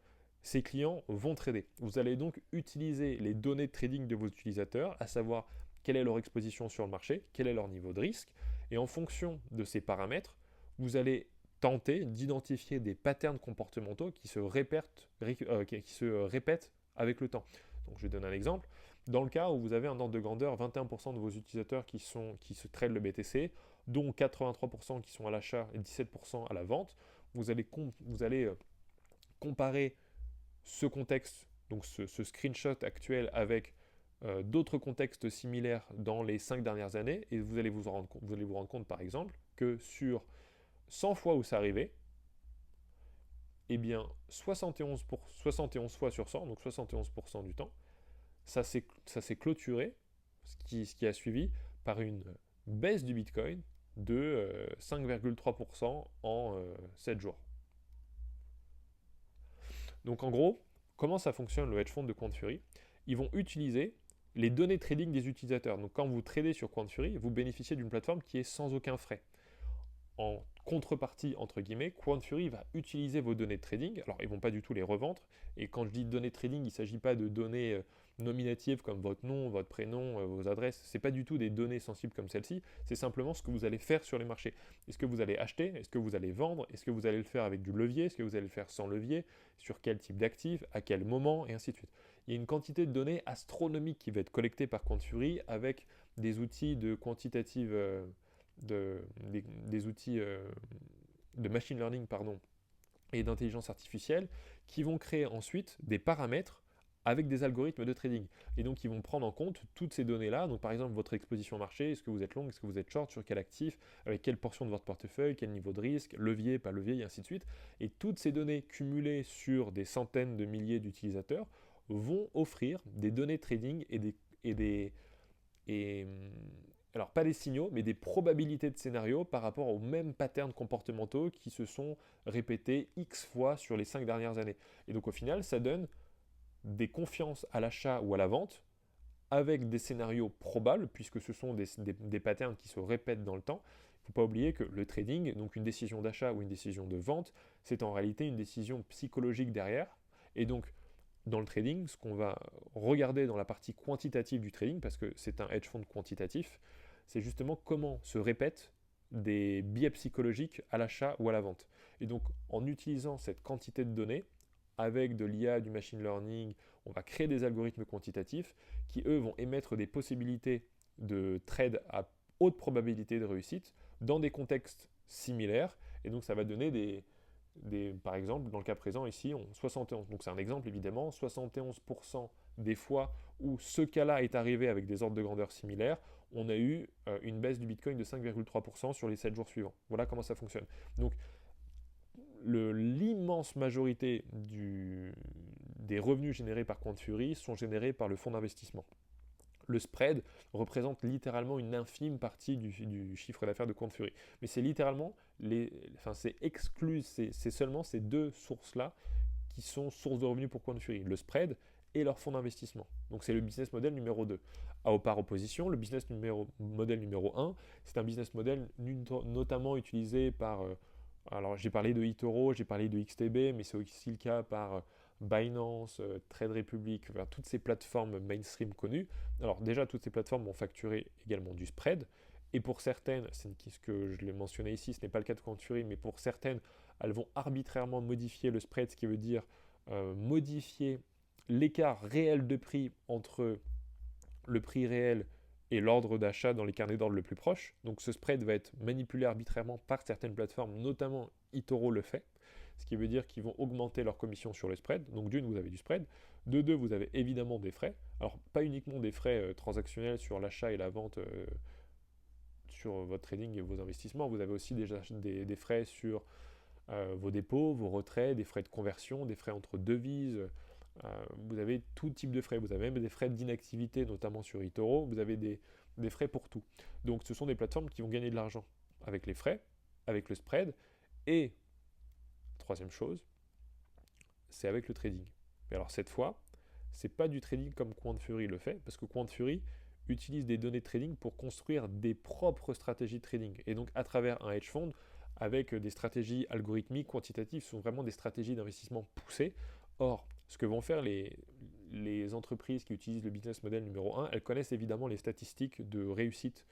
ces clients vont trader. Vous allez donc utiliser les données de trading de vos utilisateurs, à savoir quelle est leur exposition sur le marché, quel est leur niveau de risque, et en fonction de ces paramètres, vous allez tenter d'identifier des patterns comportementaux qui se répètent avec le temps. Donc je vais donner un exemple. Dans le cas où vous avez un ordre de grandeur, 21% de vos utilisateurs qui se tradent le BTC, dont 83% qui sont à l'achat et 17% à la vente, vous allez comparer ce contexte, donc ce screenshot actuel avec d'autres contextes similaires dans les 5 dernières années, et vous allez vous rendre compte par exemple que sur 100 fois où c'est arrivé, eh bien 71 fois sur 100, donc 71% du temps, ça s'est clôturé, ce qui a suivi, par une baisse du Bitcoin de 5,3% en 7 jours. Donc en gros, comment ça fonctionne le hedge fund de QuantFury? Ils vont utiliser les données trading des utilisateurs. Donc quand vous tradez sur QuantFury, vous bénéficiez d'une plateforme qui est sans aucun frais. En contrepartie, entre guillemets, QuantFury va utiliser vos données de trading. Alors, ils ne vont pas du tout les revendre. Et quand je dis données de trading, il ne s'agit pas de données nominatives comme votre nom, votre prénom, vos adresses. Ce n'est pas du tout des données sensibles comme celle-ci. C'est simplement ce que vous allez faire sur les marchés. Est-ce que vous allez acheter? Est-ce que vous allez vendre? Est-ce que vous allez le faire avec du levier? Est-ce que vous allez le faire sans levier? Sur quel type d'actifs? À quel moment? Et ainsi de suite. Il y a une quantité de données astronomiques qui va être collectée par QuantFury avec des outils de quantitative... des outils de machine learning et d'intelligence artificielle qui vont créer ensuite des paramètres avec des algorithmes de trading. Et donc, ils vont prendre en compte toutes ces données-là. Donc, par exemple, votre exposition au marché, est-ce que vous êtes long, est-ce que vous êtes short, sur quel actif, avec quelle portion de votre portefeuille, quel niveau de risque, levier, pas levier, et ainsi de suite. Et toutes ces données cumulées sur des centaines de milliers d'utilisateurs vont offrir des données trading alors pas des signaux, mais des probabilités de scénarios par rapport aux mêmes patterns comportementaux qui se sont répétés X fois sur les 5 dernières années. Et donc au final, ça donne des confiances à l'achat ou à la vente avec des scénarios probables, puisque ce sont des patterns qui se répètent dans le temps. Il ne faut pas oublier que le trading, donc une décision d'achat ou une décision de vente, c'est en réalité une décision psychologique derrière. Et donc dans le trading, ce qu'on va regarder dans la partie quantitative du trading, parce que c'est un hedge fund quantitatif, c'est justement comment se répètent des biais psychologiques à l'achat ou à la vente. Et donc, en utilisant cette quantité de données, avec de l'IA, du machine learning, on va créer des algorithmes quantitatifs qui, eux, vont émettre des possibilités de trade à haute probabilité de réussite dans des contextes similaires. Et donc, ça va donner par exemple, dans le cas présent ici, 71, donc c'est un exemple évidemment, 71% des fois où ce cas-là est arrivé avec des ordres de grandeur similaires, on a eu une baisse du Bitcoin de 5,3% sur les 7 jours suivants. Voilà comment ça fonctionne. Donc l'immense majorité des revenus générés par QuantFury sont générés par le fonds d'investissement. Le spread représente littéralement une infime partie du chiffre d'affaires de QuantFury. Mais c'est littéralement, c'est seulement ces deux sources-là qui sont sources de revenus pour QuantFury, le spread et leur fonds d'investissement. Donc c'est le business model numéro 2. Par opposition, le model numéro 1, c'est un business model notamment utilisé par... alors j'ai parlé de eToro, j'ai parlé de XTB, mais c'est aussi le cas par... Binance, Trade Republic, toutes ces plateformes mainstream connues. Alors déjà, toutes ces plateformes vont facturer également du spread. Et pour certaines, c'est ce que je l'ai mentionné ici, ce n'est pas le cas de QuantFury, mais pour certaines, elles vont arbitrairement modifier le spread, ce qui veut dire modifier l'écart réel de prix entre le prix réel et l'ordre d'achat dans les carnets d'ordre le plus proche. Donc ce spread va être manipulé arbitrairement par certaines plateformes, notamment eToro le fait. Ce qui veut dire qu'ils vont augmenter leur commission sur le spread. Donc d'une, vous avez du spread. De deux, vous avez évidemment des frais. Alors pas uniquement des frais transactionnels sur l'achat et la vente sur votre trading et vos investissements. Vous avez aussi des frais sur vos dépôts, vos retraits, des frais de conversion, des frais entre devises. Vous avez tout type de frais. Vous avez même des frais d'inactivité, notamment sur eToro. Vous avez des frais pour tout. Donc ce sont des plateformes qui vont gagner de l'argent avec les frais, avec le spread et troisième chose, c'est avec le trading. Mais alors cette fois, c'est pas du trading comme QuantFury le fait, parce que QuantFury utilise des données de trading pour construire des propres stratégies de trading. Et donc à travers un hedge fund, avec des stratégies algorithmiques, quantitatives, ce sont vraiment des stratégies d'investissement poussées. Or, ce que vont faire les entreprises qui utilisent le business model numéro 1, elles connaissent évidemment les statistiques de réussite,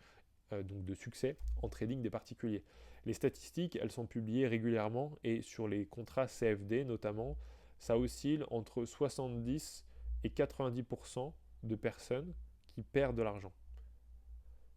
donc de succès en trading des particuliers. Les statistiques, elles sont publiées régulièrement et sur les contrats CFD notamment, ça oscille entre 70 et 90% de personnes qui perdent de l'argent.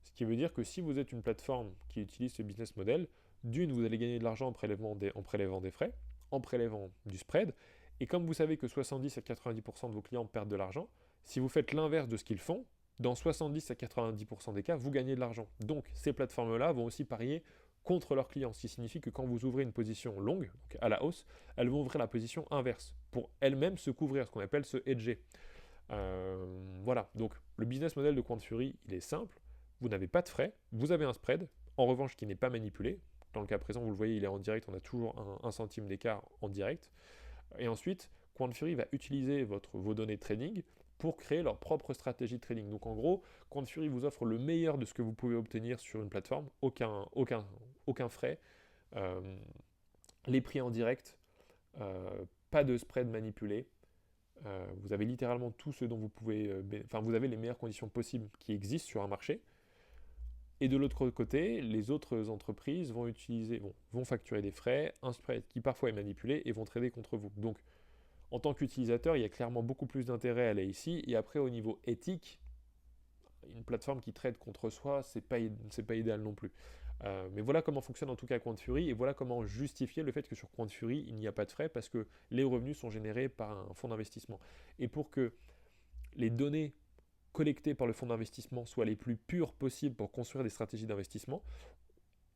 Ce qui veut dire que si vous êtes une plateforme qui utilise ce business model, d'une, vous allez gagner de l'argent en prélevant des frais, en prélevant du spread, et comme vous savez que 70 à 90% de vos clients perdent de l'argent, si vous faites l'inverse de ce qu'ils font, dans 70 à 90% des cas, vous gagnez de l'argent. Donc ces plateformes-là vont aussi parier contre leurs clients, ce qui signifie que quand vous ouvrez une position longue, donc à la hausse, elles vont ouvrir la position inverse pour elles-mêmes se couvrir, ce qu'on appelle se hedger. Voilà, donc le business model de QuantFury, il est simple, vous n'avez pas de frais, vous avez un spread, en revanche qui n'est pas manipulé, dans le cas présent vous le voyez il est en direct, on a toujours un centime d'écart en direct, et ensuite QuantFury va utiliser vos données de trading pour créer leur propre stratégie de trading. Donc en gros, QuantFury vous offre le meilleur de ce que vous pouvez obtenir sur une plateforme, aucun frais, les prix en direct, pas de spread manipulé. Vous avez littéralement tout ce dont vous pouvez... vous avez les meilleures conditions possibles qui existent sur un marché. Et de l'autre côté, les autres entreprises vont facturer des frais, un spread qui parfois est manipulé et vont trader contre vous. Donc, en tant qu'utilisateur, il y a clairement beaucoup plus d'intérêt à aller ici. Et après, au niveau éthique, une plateforme qui trade contre soi, c'est pas idéal non plus. Mais voilà comment fonctionne en tout cas QuantFury et voilà comment justifier le fait que sur QuantFury, il n'y a pas de frais parce que les revenus sont générés par un fonds d'investissement. Et pour que les données collectées par le fonds d'investissement soient les plus pures possibles pour construire des stratégies d'investissement,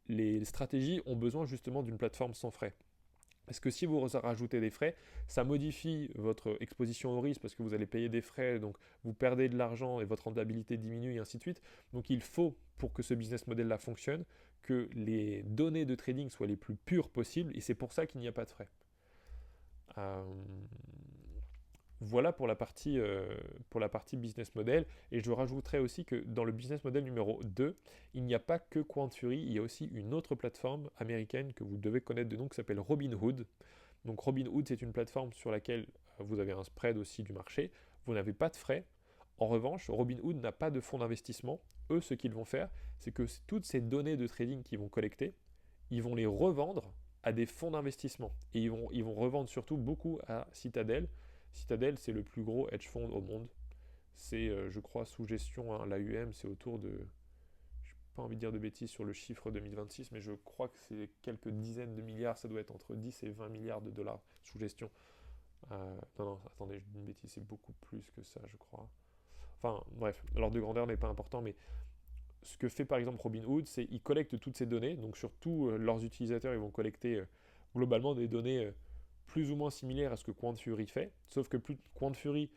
les stratégies ont besoin justement d'une plateforme sans frais. Parce que si vous rajoutez des frais, ça modifie votre exposition au risque parce que vous allez payer des frais, donc vous perdez de l'argent et votre rentabilité diminue et ainsi de suite. Donc il faut, pour que ce business model-là fonctionne, que les données de trading soient les plus pures possibles et c'est pour ça qu'il n'y a pas de frais. Voilà pour la partie business model. Et je rajouterai aussi que dans le business model numéro 2, il n'y a pas que QuantFury, il y a aussi une autre plateforme américaine que vous devez connaître de nom qui s'appelle Robinhood. Donc Robinhood, c'est une plateforme sur laquelle vous avez un spread aussi du marché. Vous n'avez pas de frais. En revanche, Robinhood n'a pas de fonds d'investissement. Eux, ce qu'ils vont faire, c'est que toutes ces données de trading qu'ils vont collecter, ils vont les revendre à des fonds d'investissement. Et ils vont revendre surtout beaucoup à Citadel. Citadel, c'est le plus gros hedge fund au monde. C'est, je crois, sous gestion, hein, l'AUM, c'est autour de... Je n'ai pas envie de dire de bêtises sur le chiffre 2026, mais je crois que c'est quelques dizaines de milliards, ça doit être entre 10 et 20 milliards de dollars sous gestion. Non, attendez, je dis une bêtise, c'est beaucoup plus que ça, je crois. Enfin, bref, l'ordre de grandeur n'est pas important, mais ce que fait par exemple Robinhood, c'est qu'ils collectent toutes ces données, donc sur tous leurs utilisateurs, ils vont collecter globalement des données plus ou moins similaires à ce que QuantFury fait, sauf que QuantFury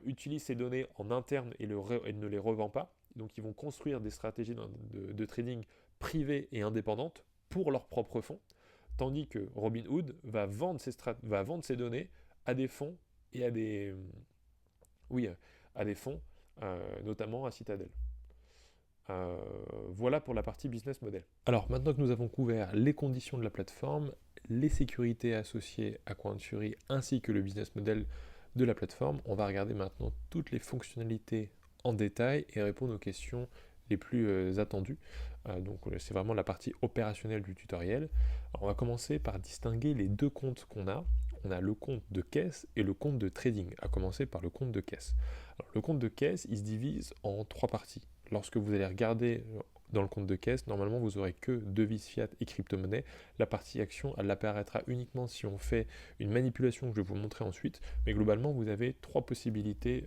utilise ces données en interne et ne les revend pas, donc ils vont construire des stratégies de trading privées et indépendantes pour leurs propres fonds, tandis que Robinhood va vendre ces données à des fonds et à des fonds, notamment à Citadel. Voilà pour la partie business model. Alors maintenant que nous avons couvert les conditions de la plateforme, les sécurités associées à QuantFury ainsi que le business model de la plateforme, on va regarder maintenant toutes les fonctionnalités en détail et répondre aux questions les plus attendues. Donc c'est vraiment la partie opérationnelle du tutoriel. Alors, on va commencer par distinguer les deux comptes qu'on a. On a le compte de caisse et le compte de trading, à commencer par le compte de caisse. Alors, le compte de caisse, il se divise en trois parties. Lorsque vous allez regarder dans le compte de caisse, normalement vous n'aurez que devises fiat et crypto-monnaie. La partie action, elle apparaîtra uniquement si on fait une manipulation que je vais vous montrer ensuite. Mais globalement, vous avez trois possibilités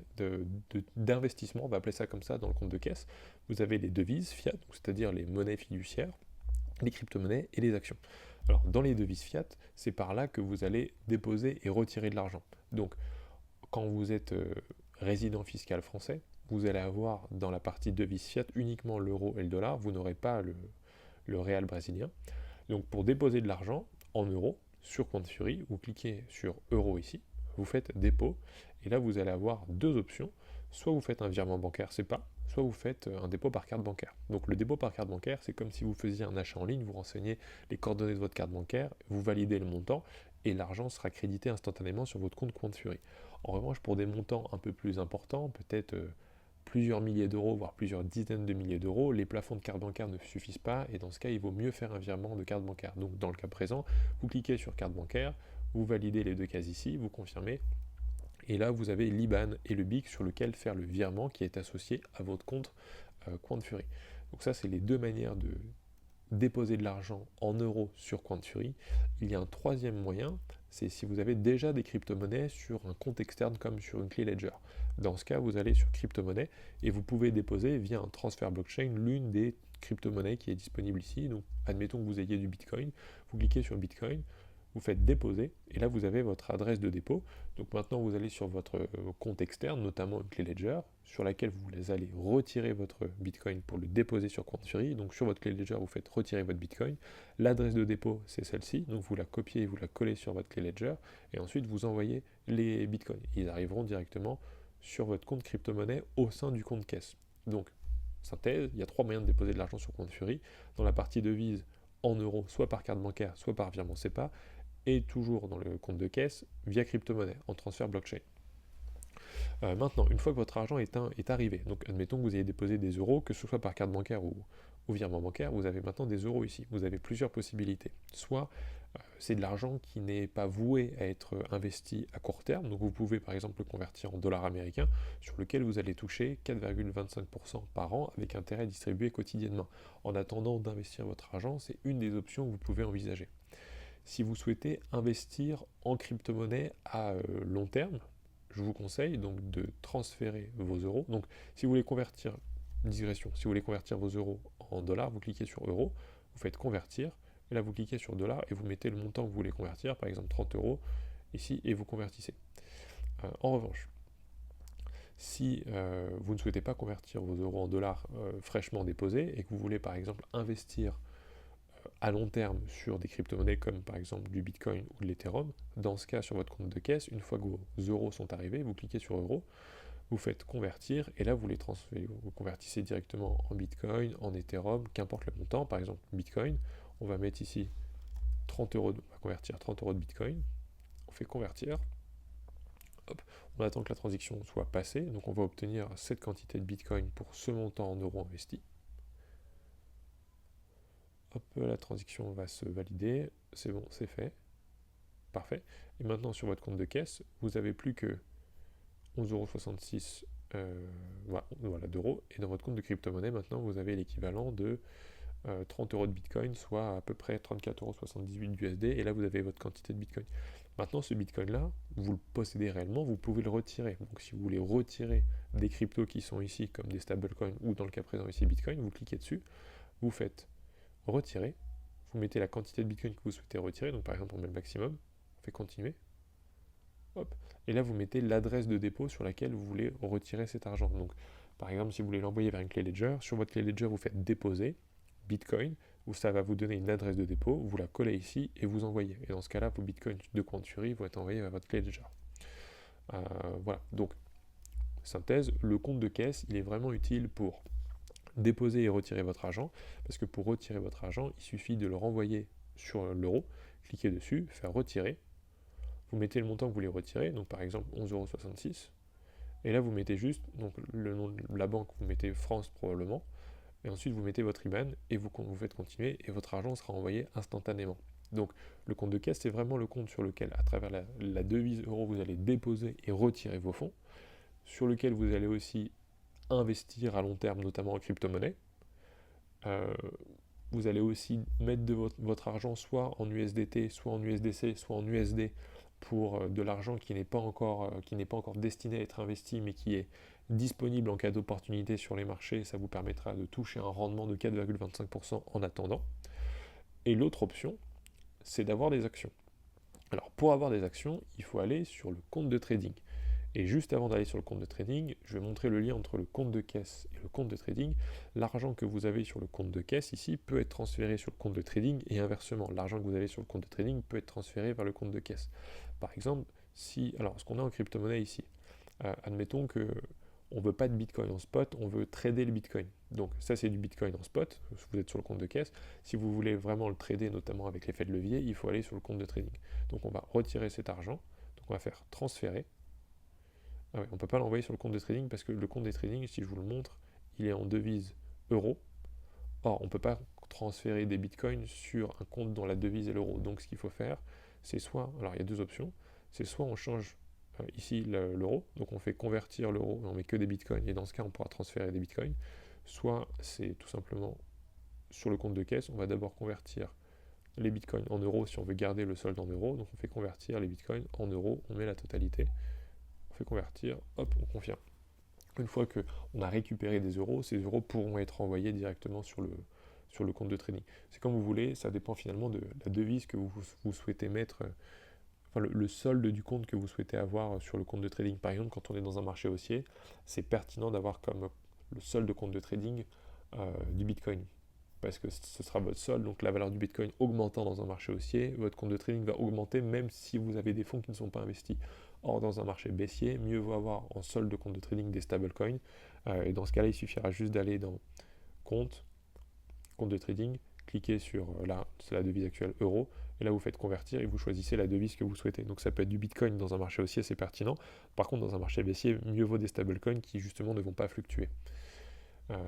d'investissement, on va appeler ça comme ça dans le compte de caisse. Vous avez les devises fiat, c'est-à-dire les monnaies fiduciaires, les crypto-monnaies et les actions. Alors dans les devises fiat, c'est par là que vous allez déposer et retirer de l'argent. Donc quand vous êtes résident fiscal français, vous allez avoir dans la partie devises fiat uniquement l'euro et le dollar, vous n'aurez pas le réal brésilien. Donc pour déposer de l'argent en euros sur QuantFury, vous cliquez sur euro ici, vous faites dépôt, et là vous allez avoir deux options. Soit vous faites un virement bancaire SEPA, soit vous faites un dépôt par carte bancaire. Donc le dépôt par carte bancaire, c'est comme si vous faisiez un achat en ligne, vous renseignez les coordonnées de votre carte bancaire, vous validez le montant, et l'argent sera crédité instantanément sur votre compte QuantFury. En revanche, pour des montants un peu plus importants, peut-être plusieurs milliers d'euros, voire plusieurs dizaines de milliers d'euros, les plafonds de carte bancaire ne suffisent pas, et dans ce cas, il vaut mieux faire un virement de carte bancaire. Donc dans le cas présent, vous cliquez sur carte bancaire, vous validez les deux cases ici, vous confirmez, et là vous avez l'IBAN et le BIC sur lequel faire le virement qui est associé à votre compte Quantfury. Donc ça, c'est les deux manières de déposer de l'argent en euros sur Quantfury. Il y a un troisième moyen, c'est si vous avez déjà des crypto-monnaies sur un compte externe comme sur une clé Ledger. Dans ce cas, vous allez sur crypto-monnaie et vous pouvez déposer via un transfert blockchain l'une des crypto-monnaies qui est disponible ici. Donc, admettons que vous ayez du Bitcoin, vous cliquez sur Bitcoin, vous faites déposer, et là vous avez votre adresse de dépôt. Donc maintenant vous allez sur votre compte externe, notamment une clé Ledger, sur laquelle vous allez retirer votre Bitcoin pour le déposer sur Quantfury. Donc sur votre clé Ledger, vous faites retirer votre Bitcoin. L'adresse de dépôt, c'est celle-ci, donc vous la copiez et vous la collez sur votre clé Ledger, et ensuite vous envoyez les Bitcoins. Ils arriveront directement sur votre compte crypto-monnaie au sein du compte caisse. Donc, synthèse, il y a trois moyens de déposer de l'argent sur Quantfury. Dans la partie devise, en euros, soit par carte bancaire, soit par virement SEPA, et toujours dans le compte de caisse via crypto-monnaie, en transfert blockchain. Maintenant, une fois que votre argent est arrivé, donc admettons que vous ayez déposé des euros, que ce soit par carte bancaire ou virement bancaire, vous avez maintenant des euros ici. Vous avez plusieurs possibilités. Soit c'est de l'argent qui n'est pas voué à être investi à court terme, donc vous pouvez par exemple le convertir en dollars américains, sur lequel vous allez toucher 4,25% par an avec intérêt distribué quotidiennement. En attendant d'investir votre argent, c'est une des options que vous pouvez envisager. Si vous souhaitez investir en crypto-monnaie à long terme, je vous conseille donc de transférer vos euros. Donc si vous voulez convertir, digression, si vous voulez convertir vos euros en dollars, vous cliquez sur euros, vous faites convertir, et là vous cliquez sur dollars et vous mettez le montant que vous voulez convertir, par exemple 30 euros ici, et vous convertissez. En revanche, si vous ne souhaitez pas convertir vos euros en dollars fraîchement déposés et que vous voulez par exemple investir à long terme sur des crypto-monnaies comme par exemple du Bitcoin ou de l'Ethereum, dans ce cas sur votre compte de caisse, une fois que vos euros sont arrivés, vous cliquez sur euros, vous faites convertir et là vous les transférez, vous convertissez directement en Bitcoin, en Ethereum, qu'importe le montant, par exemple Bitcoin, on va mettre ici 30 euros, on va convertir 30 euros de Bitcoin, on fait convertir, hop, on attend que la transaction soit passée, donc on va obtenir cette quantité de Bitcoin pour ce montant en euros investis. Hop, la transaction va se valider, c'est bon, c'est fait, parfait. Et maintenant sur votre compte de caisse, vous n'avez plus que 11,66 € d'euros, et dans votre compte de crypto-monnaie, maintenant vous avez l'équivalent de 30 euros de Bitcoin, soit à peu près 34,78 € d'USD, et là vous avez votre quantité de Bitcoin. Maintenant ce Bitcoin-là, vous le possédez réellement, vous pouvez le retirer. Donc si vous voulez retirer des cryptos qui sont ici, comme des stablecoins, ou dans le cas présent ici Bitcoin, vous cliquez dessus, vous faites retirer, vous mettez la quantité de Bitcoin que vous souhaitez retirer, donc par exemple on met le maximum, on fait continuer, hop, et là vous mettez l'adresse de dépôt sur laquelle vous voulez retirer cet argent. Donc par exemple si vous voulez l'envoyer vers une clé Ledger, sur votre clé Ledger vous faites déposer Bitcoin, où ça va vous donner une adresse de dépôt, vous la collez ici et vous envoyez. Et dans ce cas-là, vos Bitcoins de Quantfury vont être envoyés vers votre clé Ledger. Voilà, donc synthèse, le compte de caisse, il est vraiment utile pour déposer et retirer votre argent, parce que pour retirer votre argent, il suffit de le renvoyer sur l'euro, cliquez dessus, faire retirer, vous mettez le montant que vous voulez retirer, donc par exemple 11,66 €, et là vous mettez juste donc, le nom de la banque, vous mettez France probablement, et ensuite vous mettez votre IBAN, et vous faites continuer, et votre argent sera envoyé instantanément. Donc le compte de caisse, c'est vraiment le compte sur lequel, à travers la devise euro, vous allez déposer et retirer vos fonds, sur lequel vous allez aussi investir à long terme, notamment en crypto-monnaie. Vous allez aussi mettre de votre argent soit en USDT, soit en USDC, soit en USD pour de l'argent qui n'est pas encore destiné à être investi, mais qui est disponible en cas d'opportunité sur les marchés. Ça vous permettra de toucher un rendement de 4,25% en attendant. Et l'autre option, c'est d'avoir des actions. Alors pour avoir des actions, il faut aller sur le compte de trading. Et juste avant d'aller sur le compte de trading, je vais montrer le lien entre le compte de caisse et le compte de trading. L'argent que vous avez sur le compte de caisse ici peut être transféré sur le compte de trading et inversement, l'argent que vous avez sur le compte de trading peut être transféré vers le compte de caisse. Par exemple, alors ce qu'on a en crypto-monnaie ici, admettons que on ne veut pas de Bitcoin en spot, on veut trader le Bitcoin. Donc ça c'est du Bitcoin en spot, vous êtes sur le compte de caisse. Si vous voulez vraiment le trader, notamment avec l'effet de levier, il faut aller sur le compte de trading. Donc on va retirer cet argent, donc on va faire transférer. Ah ouais, on ne peut pas l'envoyer sur le compte de trading parce que le compte de trading, si je vous le montre, il est en devise euro. Or, on ne peut pas transférer des bitcoins sur un compte dont la devise est l'euro. Donc ce qu'il faut faire, c'est soit, alors il y a deux options, c'est soit on change ici l'euro, donc on fait convertir l'euro et on met que des bitcoins, et dans ce cas on pourra transférer des bitcoins, soit c'est tout simplement sur le compte de caisse, on va d'abord convertir les bitcoins en euros si on veut garder le solde en euros, donc on fait convertir les bitcoins en euros, on met la totalité, on fait convertir, hop, on confirme. Une fois qu'on a récupéré des euros, ces euros pourront être envoyés directement sur le compte de trading. C'est comme vous voulez, ça dépend finalement de la devise que vous souhaitez mettre, enfin le solde du compte que vous souhaitez avoir sur le compte de trading. Par exemple, quand on est dans un marché haussier, c'est pertinent d'avoir comme le solde de compte de trading du Bitcoin. Parce que ce sera votre solde, donc la valeur du Bitcoin augmentant dans un marché haussier, votre compte de trading va augmenter même si vous avez des fonds qui ne sont pas investis. Or, dans un marché baissier, mieux vaut avoir en solde de compte de trading des stablecoins. Et dans ce cas-là, il suffira juste d'aller dans compte, compte de trading, cliquez sur là, c'est la devise actuelle euro, et là vous faites convertir et vous choisissez la devise que vous souhaitez. Donc ça peut être du Bitcoin dans un marché haussier, c'est pertinent. Par contre, dans un marché baissier, mieux vaut des stablecoins qui justement ne vont pas fluctuer.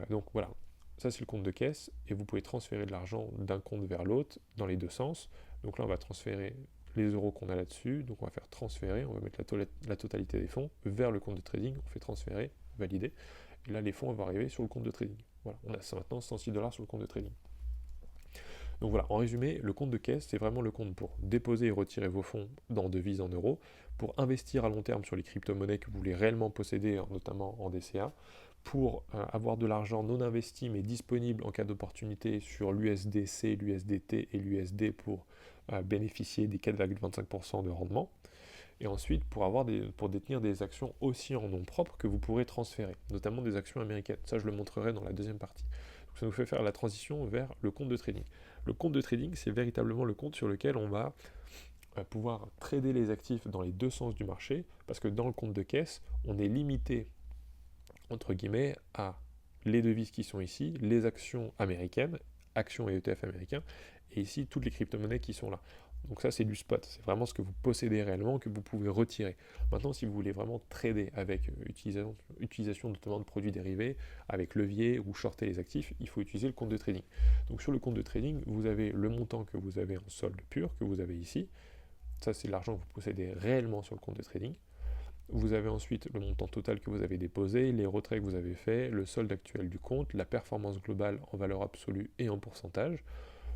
Donc voilà, ça c'est le compte de caisse, et vous pouvez transférer de l'argent d'un compte vers l'autre dans les deux sens. Donc là on va transférer les euros qu'on a là-dessus, donc on va faire transférer, on va mettre la totalité des fonds vers le compte de trading, on fait transférer, valider, et là les fonds vont arriver sur le compte de trading. Voilà, on a maintenant 106 $ sur le compte de trading. Donc voilà, en résumé, le compte de caisse, c'est vraiment le compte pour déposer et retirer vos fonds dans devises en euros, pour investir à long terme sur les crypto-monnaies que vous voulez réellement posséder, notamment en DCA, pour avoir de l'argent non investi mais disponible en cas d'opportunité sur l'USDC, l'USDT et l'USD pour bénéficier des 4,25% de rendement. Et ensuite, pour détenir des actions aussi en nom propre que vous pourrez transférer, notamment des actions américaines. Ça, je le montrerai dans la deuxième partie. Donc, ça nous fait faire la transition vers le compte de trading. Le compte de trading, c'est véritablement le compte sur lequel on va pouvoir trader les actifs dans les deux sens du marché, parce que dans le compte de caisse, on est limité, entre guillemets, à les devises qui sont ici, les actions américaines, actions et ETF américains, et ici toutes les crypto-monnaies qui sont là. Donc ça c'est du spot, c'est vraiment ce que vous possédez réellement que vous pouvez retirer. Maintenant si vous voulez vraiment trader avec utilisation notamment de produits dérivés, avec levier ou shorter les actifs, il faut utiliser le compte de trading. Donc sur le compte de trading, vous avez le montant que vous avez en solde pur, que vous avez ici. Ça c'est l'argent que vous possédez réellement sur le compte de trading. Vous avez ensuite le montant total que vous avez déposé, les retraits que vous avez faits, le solde actuel du compte, la performance globale en valeur absolue et en pourcentage,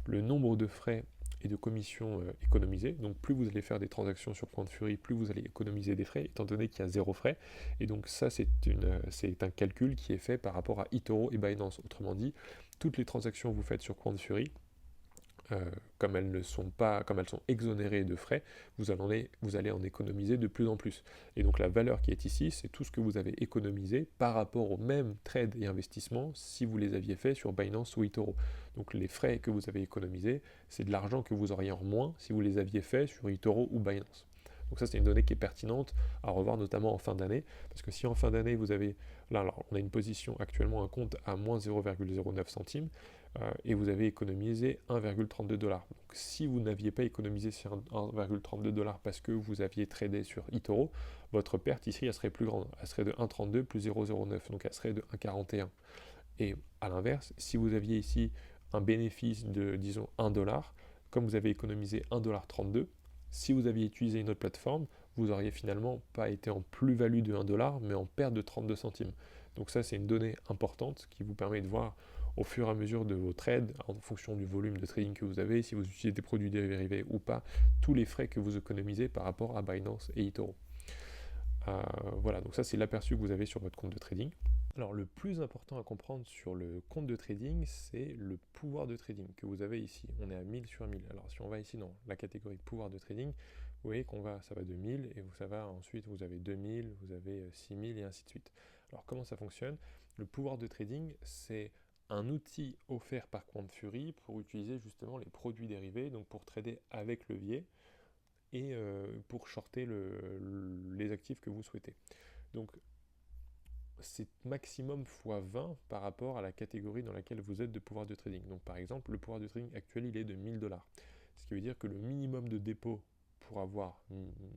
le nombre de frais et de commissions économisées. Donc plus vous allez faire des transactions sur Quantfury, plus vous allez économiser des frais, étant donné qu'il y a zéro frais. Et donc ça, c'est un calcul qui est fait par rapport à eToro et Binance. Autrement dit, toutes les transactions que vous faites sur Quantfury, comme elles sont exonérées de frais, vous allez en économiser de plus en plus. Et donc la valeur qui est ici, c'est tout ce que vous avez économisé par rapport aux mêmes trades et investissements si vous les aviez fait sur Binance ou eToro. Donc les frais que vous avez économisés, c'est de l'argent que vous auriez en moins si vous les aviez fait sur eToro ou Binance. Donc ça, c'est une donnée qui est pertinente à revoir, notamment en fin d'année, parce que si en fin d'année, vous avez, là, alors, on a une position actuellement, un compte à moins 0,09 centimes, et vous avez économisé 1,32 $. Donc si vous n'aviez pas économisé sur 1,32 $ parce que vous aviez tradé sur eToro, votre perte ici, elle serait plus grande. Elle serait de 1,32 plus 0,09, donc elle serait de 1,41. Et à l'inverse, si vous aviez ici un bénéfice de, disons, 1 $, comme vous avez économisé 1,32 $, si vous aviez utilisé une autre plateforme, vous n'auriez finalement pas été en plus-value de 1 $, mais en perte de 32 centimes. Donc ça, c'est une donnée importante qui vous permet de voir au fur et à mesure de vos trades, en fonction du volume de trading que vous avez, si vous utilisez des produits dérivés ou pas, tous les frais que vous économisez par rapport à Binance et eToro. Voilà, donc ça c'est l'aperçu que vous avez sur votre compte de trading. Alors le plus important à comprendre sur le compte de trading, c'est le pouvoir de trading que vous avez ici. On est à 1000 sur 1000. Alors si on va ici dans la catégorie pouvoir de trading, vous voyez ça va de 1000 et ça va ensuite, vous avez 2000, vous avez 6000 et ainsi de suite. Alors comment ça fonctionne? Le pouvoir de trading, c'est un outil offert par Quantfury pour utiliser justement les produits dérivés, donc pour trader avec levier et pour shorter les actifs que vous souhaitez. Donc c'est maximum x20 par rapport à la catégorie dans laquelle vous êtes de pouvoir de trading. Donc par exemple, le pouvoir de trading actuel, il est de 1000 $. Ce qui veut dire que le minimum de dépôt pour avoir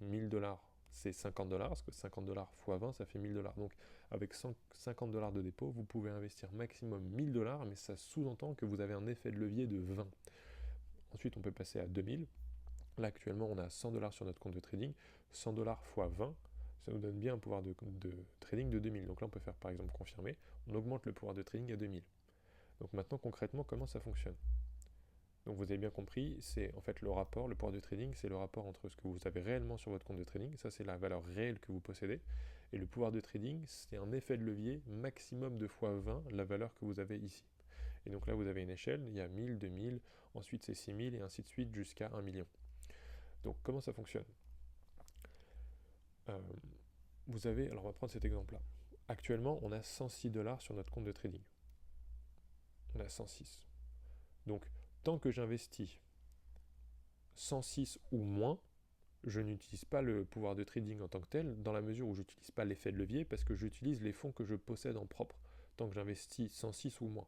1000 $ c'est 50$, parce que 50$ x 20, ça fait 1000$. Donc avec 50$ de dépôt, vous pouvez investir maximum 1000$, mais ça sous-entend que vous avez un effet de levier de 20. Ensuite, on peut passer à 2000. Là, actuellement, on a 100$ sur notre compte de trading. 100$ x 20, ça nous donne bien un pouvoir de trading de 2000. Donc là, on peut faire par exemple confirmer. On augmente le pouvoir de trading à 2000. Donc maintenant, concrètement, comment ça fonctionne? Donc vous avez bien compris, c'est en fait le rapport, le pouvoir de trading, c'est le rapport entre ce que vous avez réellement sur votre compte de trading, ça c'est la valeur réelle que vous possédez, et le pouvoir de trading, c'est un effet de levier maximum de fois 20 la valeur que vous avez ici. Et donc là vous avez une échelle, il y a 1000, 2000, ensuite c'est 6000 et ainsi de suite jusqu'à 1 million. Donc comment ça fonctionne? Vous avez, alors on va prendre cet exemple-là. Actuellement, on a 106$ sur notre compte de trading. On a 106. Donc, tant que j'investis 106 ou moins, je n'utilise pas le pouvoir de trading en tant que tel, dans la mesure où je n'utilise pas l'effet de levier, parce que j'utilise les fonds que je possède en propre, tant que j'investis 106 ou moins.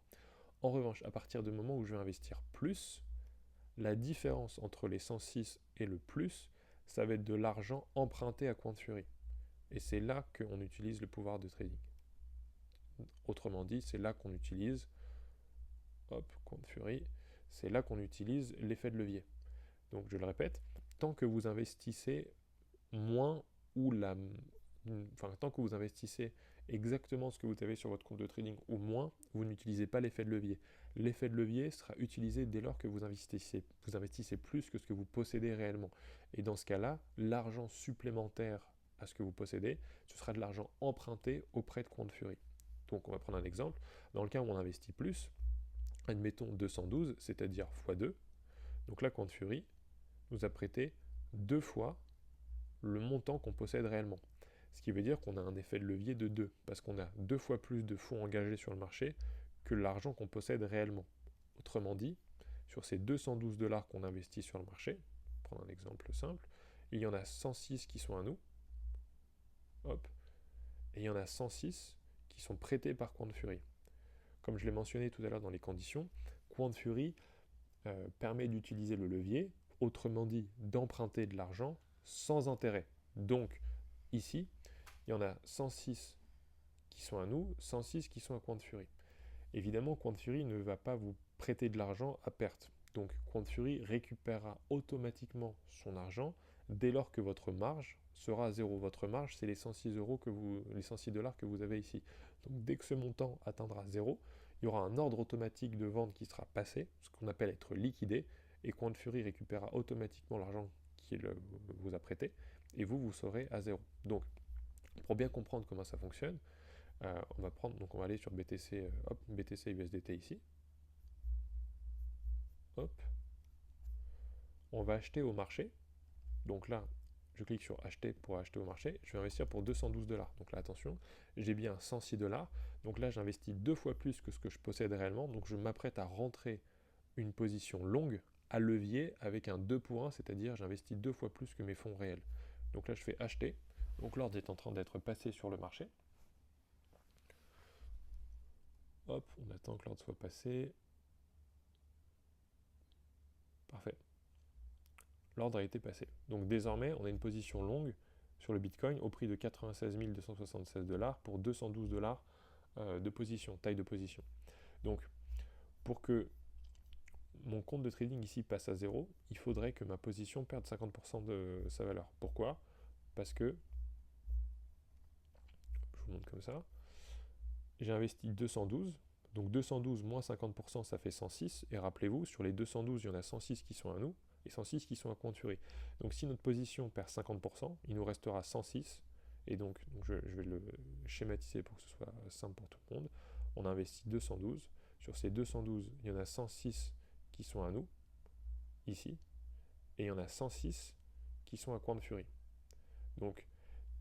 En revanche, à partir du moment où je vais investir plus, la différence entre les 106 et le plus, ça va être de l'argent emprunté à Quantfury. Et c'est là qu'on utilise le pouvoir de trading. Autrement dit, c'est là qu'on utilise, hop, Quantfury, c'est là qu'on utilise l'effet de levier. Donc je le répète, tant que vous investissez moins ou tant que vous investissez exactement ce que vous avez sur votre compte de trading ou moins, vous n'utilisez pas l'effet de levier. L'effet de levier sera utilisé dès lors que vous investissez plus que ce que vous possédez réellement. Et dans ce cas-là, l'argent supplémentaire à ce que vous possédez, ce sera de l'argent emprunté auprès de Quantfury. Donc on va prendre un exemple. Dans le cas où on investit plus, admettons 212, c'est-à-dire x2, donc là Quantfury nous a prêté 2 fois le montant qu'on possède réellement. Ce qui veut dire qu'on a un effet de levier de 2, parce qu'on a 2 fois plus de fonds engagés sur le marché que l'argent qu'on possède réellement. Autrement dit, sur ces 212$ qu'on investit sur le marché, pour prendre un exemple simple, il y en a 106 qui sont à nous, hop, et il y en a 106 qui sont prêtés par Quantfury. Comme je l'ai mentionné tout à l'heure dans les conditions, Quantfury permet d'utiliser le levier, autrement dit d'emprunter de l'argent sans intérêt. Donc ici, il y en a 106 qui sont à nous, 106 qui sont à Quantfury. Évidemment, Quantfury ne va pas vous prêter de l'argent à perte. Donc Quantfury récupérera automatiquement son argent dès lors que votre marge sera à zéro. Votre marge, c'est les 106$ que vous avez ici. Donc dès que ce montant atteindra zéro, il y aura un ordre automatique de vente qui sera passé, ce qu'on appelle être liquidé, et Quantfury récupérera automatiquement l'argent qu'il vous a prêté, et vous serez à zéro. Donc, pour bien comprendre comment ça fonctionne, on va aller sur BTC, BTC USDT ici. Hop. On va acheter au marché. Donc là, je clique sur acheter pour acheter au marché. Je vais investir pour 212$. Donc là, attention, j'ai bien 106$. Donc là, j'investis 2 fois plus que ce que je possède réellement. Donc je m'apprête à rentrer une position longue à levier avec un 2 pour 1, c'est-à-dire j'investis 2 fois plus que mes fonds réels. Donc là, je fais acheter. Donc l'ordre est en train d'être passé sur le marché. Hop, on attend que l'ordre soit passé. Parfait. L'ordre a été passé. Donc désormais, on a une position longue sur le Bitcoin au prix de 96 276$ pour 212$ de position, taille de position. Donc, pour que mon compte de trading ici passe à 0, il faudrait que ma position perde 50% de sa valeur. Pourquoi? Parce que, je vous montre comme ça, j'ai investi 212, donc 212 moins 50%, ça fait 106, et rappelez-vous, sur les 212, il y en a 106 qui sont à nous, et 106 qui sont à Quantfury. Donc si notre position perd 50%, il nous restera 106, et donc je vais le schématiser pour que ce soit simple pour tout le monde. On a investi 212, sur ces 212, il y en a 106 qui sont à nous, ici, et il y en a 106 qui sont à Quantfury. Donc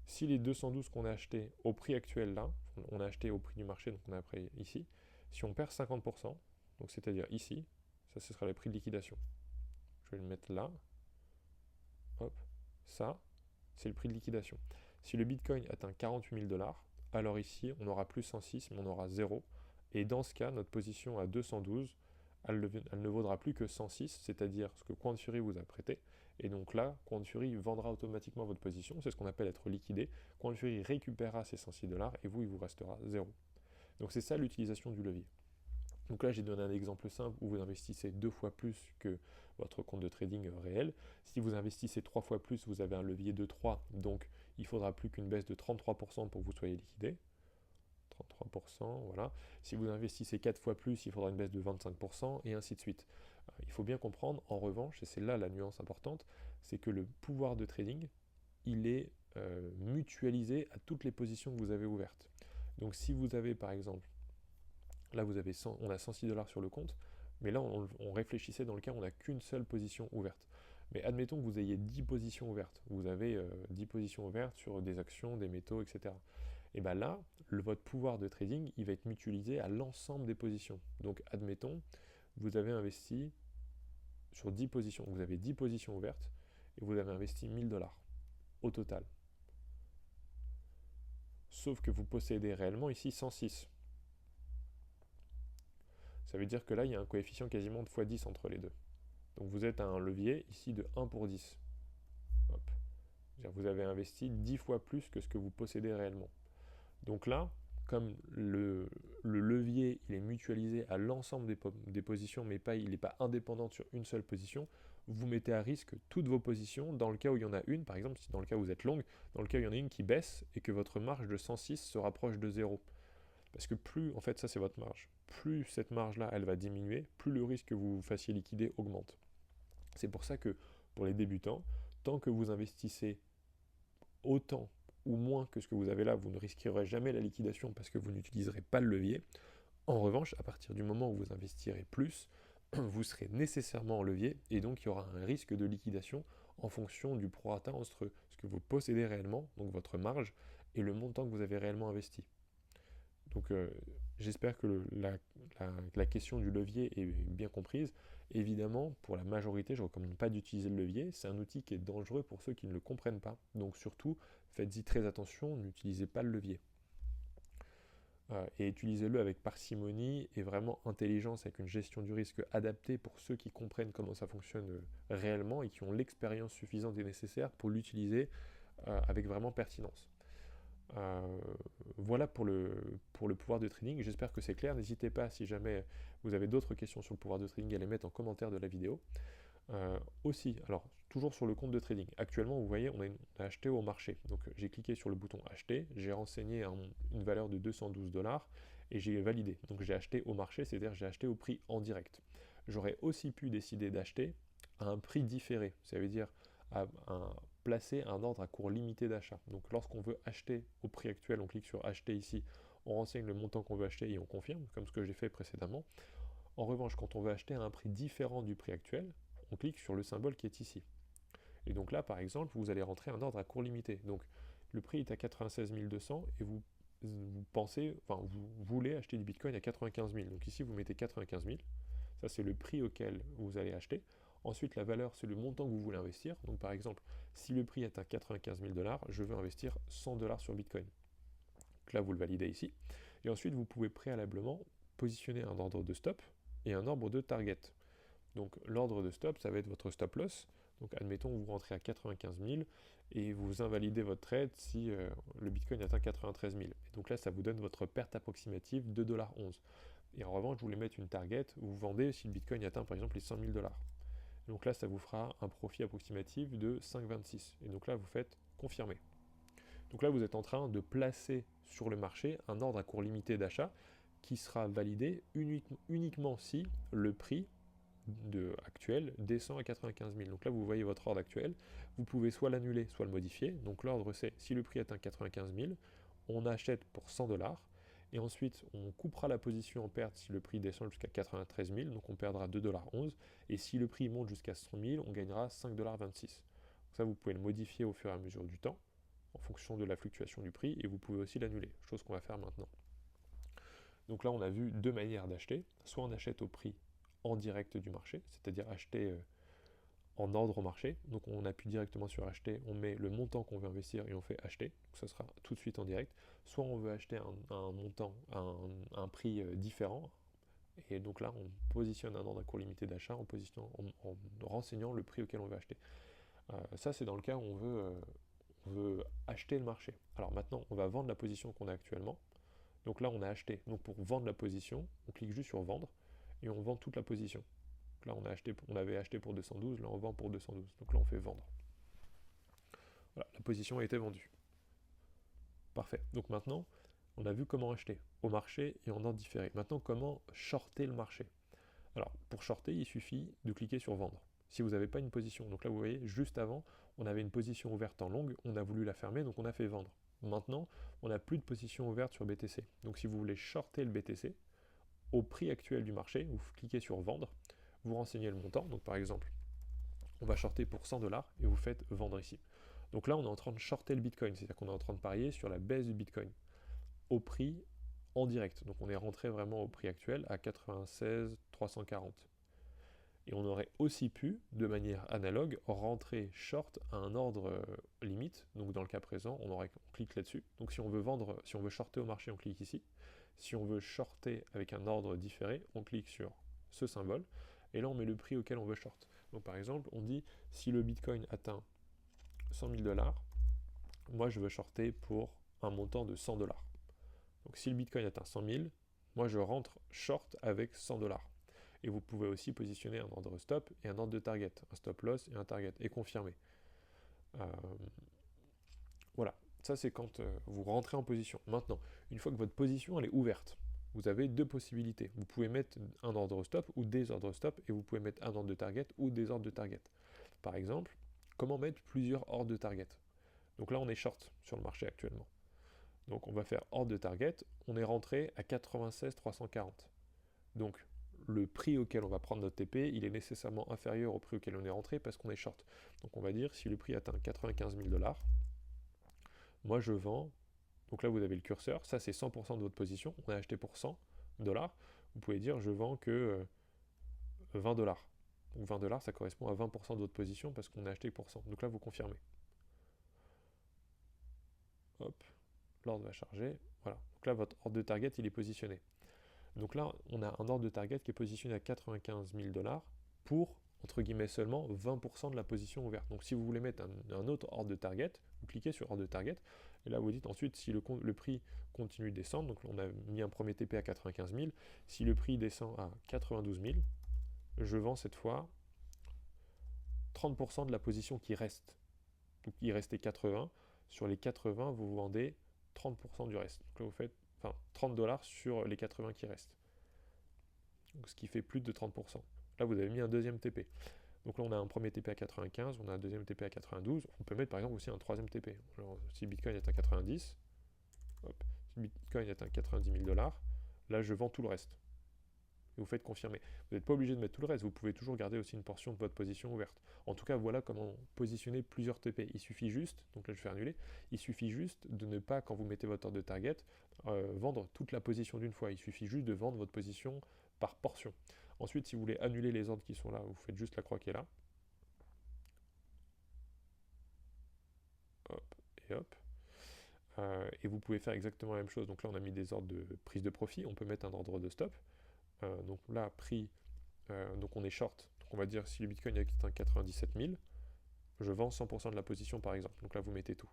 si les 212 qu'on a achetés au prix actuel là, on a acheté au prix du marché, donc on a pris ici, si on perd 50%, donc c'est-à-dire ici, ça ce sera le prix de liquidation. Je vais le mettre là. Hop, ça, c'est le prix de liquidation. Si le Bitcoin atteint 48 000$, alors ici, on n'aura plus 106, mais on aura 0. Et dans ce cas, notre position à 212, elle ne vaudra plus que 106, c'est-à-dire ce que Quantfury vous a prêté. Et donc là, QuantFury vendra automatiquement votre position, c'est ce qu'on appelle être liquidé. QuantFury récupérera ces 106 dollars et vous, il vous restera 0. Donc c'est ça l'utilisation du levier. Donc là, j'ai donné un exemple simple où vous investissez 2 fois plus que votre compte de trading réel. Si vous investissez 3 fois plus, vous avez un levier de 3, donc il faudra plus qu'une baisse de 33% pour que vous soyez liquidé. 33%, voilà. Si vous investissez 4 fois plus, il faudra une baisse de 25%, et ainsi de suite. Il faut bien comprendre, en revanche, et c'est là la nuance importante, c'est que le pouvoir de trading, il est mutualisé à toutes les positions que vous avez ouvertes. Donc si vous avez par exemple, là vous avez on a 106 dollars sur le compte, mais là on réfléchissait dans le cas où on n'a qu'une seule position ouverte. Mais admettons que vous ayez 10 positions ouvertes. Vous avez 10 positions ouvertes sur des actions, des métaux, etc. Et bien là, votre pouvoir de trading, il va être mutualisé à l'ensemble des positions. Donc admettons, vous avez investi sur 10 positions. Vous avez 10 positions ouvertes et vous avez investi 1000 dollars au total. Sauf que vous possédez réellement ici 106. Ça veut dire que là, il y a un coefficient quasiment de x10 entre les deux. Donc vous êtes à un levier ici de 1 pour 10. Hop. Vous avez investi 10 fois plus que ce que vous possédez réellement. Donc là, comme le levier il est mutualisé à l'ensemble des positions, mais il n'est pas indépendant sur une seule position, vous mettez à risque toutes vos positions dans le cas où il y en a une, par exemple, si dans le cas où vous êtes longue, dans le cas où il y en a une qui baisse et que votre marge de 106 se rapproche de 0. Parce que plus, en fait, ça c'est votre marge, plus cette marge-là, elle va diminuer, plus le risque que vous vous fassiez liquider augmente. C'est pour ça que, pour les débutants, tant que vous investissez autant ou moins que ce que vous avez là, vous ne risquerez jamais la liquidation parce que vous n'utiliserez pas le levier. En revanche, à partir du moment où vous investirez plus, vous serez nécessairement en levier et donc il y aura un risque de liquidation en fonction du prorata entre ce que vous possédez réellement, donc votre marge, et le montant que vous avez réellement investi. Donc j'espère que la question du levier est bien comprise. Évidemment, pour la majorité, je ne recommande pas d'utiliser le levier. C'est un outil qui est dangereux pour ceux qui ne le comprennent pas. Donc surtout, faites-y très attention, n'utilisez pas le levier. Et utilisez-le avec parcimonie et vraiment intelligence, avec une gestion du risque adaptée pour ceux qui comprennent comment ça fonctionne réellement et qui ont l'expérience suffisante et nécessaire pour l'utiliser avec vraiment pertinence. Voilà pour le pouvoir de trading. J'espère que c'est clair. N'hésitez pas, si jamais vous avez d'autres questions sur le pouvoir de trading, à les mettre en commentaire de la vidéo. Aussi, alors toujours sur le compte de trading, actuellement vous voyez on a acheté au marché, donc j'ai cliqué sur le bouton acheter, j'ai renseigné une valeur de 212 dollars et j'ai validé, donc j'ai acheté au marché, c'est-à-dire j'ai acheté au prix en direct. J'aurais aussi pu décider d'acheter à un prix différé, ça veut dire placer un ordre à court limité d'achat. Donc lorsqu'on veut acheter au prix actuel, on clique sur acheter ici, on renseigne le montant qu'on veut acheter et on confirme, comme ce que j'ai fait précédemment. En revanche, quand on veut acheter à un prix différent du prix actuel, on clique sur le symbole qui est ici. Et donc là, par exemple, vous allez rentrer un ordre à court limité. Donc le prix est à 96 200 et vous voulez acheter du Bitcoin à 95 000. Donc ici, vous mettez 95 000. Ça, c'est le prix auquel vous allez acheter. Ensuite, la valeur, c'est le montant que vous voulez investir. Donc par exemple, si le prix est à 95 000 dollars, je veux investir 100 dollars sur Bitcoin. Donc là, vous le validez ici. Et ensuite, vous pouvez préalablement positionner un ordre de stop et un ordre de target. Donc l'ordre de stop, ça va être votre stop loss. Donc admettons, vous rentrez à 95 000 et vous invalidez votre trade si le Bitcoin atteint 93 000. Et donc là, ça vous donne votre perte approximative de 2,11 $. Et en revanche, je voulais mettre une target, vous vendez si le Bitcoin atteint par exemple les 100 000 dollars. Donc là, ça vous fera un profit approximatif de 5,26. Et donc là, vous faites confirmer. Donc là, vous êtes en train de placer sur le marché un ordre à court limité d'achat qui sera validé uniquement si le prix actuel descend à 95 000. Donc là, vous voyez votre ordre actuel. Vous pouvez soit l'annuler, soit le modifier. Donc l'ordre, c'est si le prix atteint 95 000, on achète pour 100 dollars. Et ensuite, on coupera la position en perte si le prix descend jusqu'à 93 000. Donc on perdra 2,11 $. Et si le prix monte jusqu'à 100 000, on gagnera 5,26 $. Ça, vous pouvez le modifier au fur et à mesure du temps, en fonction de la fluctuation du prix. Et vous pouvez aussi l'annuler, chose qu'on va faire maintenant. Donc là, on a vu deux manières d'acheter. Soit on achète au prix en direct du marché, c'est-à-dire acheter en ordre au marché. Donc on appuie directement sur acheter, on met le montant qu'on veut investir et on fait acheter. Donc ça sera tout de suite en direct. Soit on veut acheter un montant, un prix différent. Et donc là, on positionne un ordre à court limité d'achat en renseignant le prix auquel on veut acheter. Ça, c'est dans le cas où on veut acheter le marché. Alors maintenant, on va vendre la position qu'on a actuellement. Donc là, on a acheté. Donc pour vendre la position, on clique juste sur vendre et on vend toute la position. Donc là, on avait acheté pour 212, là on vend pour 212. Donc là, on fait vendre. Voilà, la position a été vendue. Parfait. Donc maintenant, on a vu comment acheter au marché et en ordre différé. Maintenant, comment shorter le marché? Alors, pour shorter, il suffit de cliquer sur vendre. Si vous n'avez pas une position, donc là vous voyez, juste avant, on avait une position ouverte en longue, on a voulu la fermer, donc on a fait vendre. Maintenant, on n'a plus de position ouverte sur BTC. Donc si vous voulez shorter le BTC, au prix actuel du marché, vous cliquez sur vendre, vous renseignez le montant, donc par exemple, on va shorter pour 100$ et vous faites vendre ici. Donc là, on est en train de shorter le Bitcoin, c'est-à-dire qu'on est en train de parier sur la baisse du Bitcoin au prix en direct. Donc on est rentré vraiment au prix actuel à 96 340. Et on aurait aussi pu, de manière analogue, rentrer short à un ordre limite. Donc dans le cas présent, on clique là-dessus. Donc si on veut vendre, si on veut shorter au marché, on clique ici. Si on veut shorter avec un ordre différé, on clique sur ce symbole. Et là, on met le prix auquel on veut short. Donc par exemple, on dit si le Bitcoin atteint 100 000$, moi je veux shorter pour un montant de 100$. Donc si le Bitcoin atteint 100 000, moi je rentre short avec 100$. Et vous pouvez aussi positionner un ordre stop et un ordre de target, un stop loss et un target, et confirmer. Euh, voilà, ça c'est quand vous rentrez en position. Maintenant, une fois que votre position elle est ouverte, vous avez deux possibilités. Vous pouvez mettre un ordre stop ou des ordres stop, et vous pouvez mettre un ordre de target ou des ordres de target. Par exemple, comment mettre plusieurs ordres de target? Donc là on est short sur le marché actuellement. Donc on va faire ordre de target, on est rentré à 96 340. Donc le prix auquel on va prendre notre TP, il est nécessairement inférieur au prix auquel on est rentré parce qu'on est short. Donc on va dire si le prix atteint 95 000$, moi je vends, donc là vous avez le curseur, ça c'est 100% de votre position, on a acheté pour 100$, vous pouvez dire je vends que 20$. Donc 20$, ça correspond à 20% de votre position parce qu'on a acheté pour 100. Donc là vous confirmez. Hop, l'ordre va charger, voilà. Donc là votre ordre de target il est positionné. Donc là, on a un ordre de target qui est positionné à 95 000$ pour, entre guillemets, seulement 20% de la position ouverte. Donc si vous voulez mettre un autre ordre de target, vous cliquez sur ordre de target, et là vous dites ensuite si le prix continue de descendre, donc on a mis un premier TP à 95 000, si le prix descend à 92 000, je vends cette fois 30% de la position qui reste. Donc il restait 80, sur les 80, vous vendez 30% du reste. Donc là vous faites 30$ sur les 80 qui restent. Donc, ce qui fait plus de 30%. Là, vous avez mis un deuxième TP. Donc là, on a un premier TP à 95, on a un deuxième TP à 92. On peut mettre par exemple aussi un troisième TP. Alors, si Bitcoin est à 90, hop, si Bitcoin est à 90 000$, là, je vends tout le reste. Et vous faites confirmer. Vous n'êtes pas obligé de mettre tout le reste, vous pouvez toujours garder aussi une portion de votre position ouverte. En tout cas, voilà comment positionner plusieurs TP. Il suffit juste, donc là je vais annuler, il suffit juste de ne pas, quand vous mettez votre ordre de target, vendre toute la position d'une fois. Il suffit juste de vendre votre position par portion. Ensuite, si vous voulez annuler les ordres qui sont là, vous faites juste la croix qui est là. Hop, et hop. Et vous pouvez faire exactement la même chose. Donc là, on a mis des ordres de prise de profit. On peut mettre un ordre de stop. Donc là, prix, donc on est short. Donc on va dire si le Bitcoin est à 97 000, je vends 100% de la position par exemple. Donc là, vous mettez tout.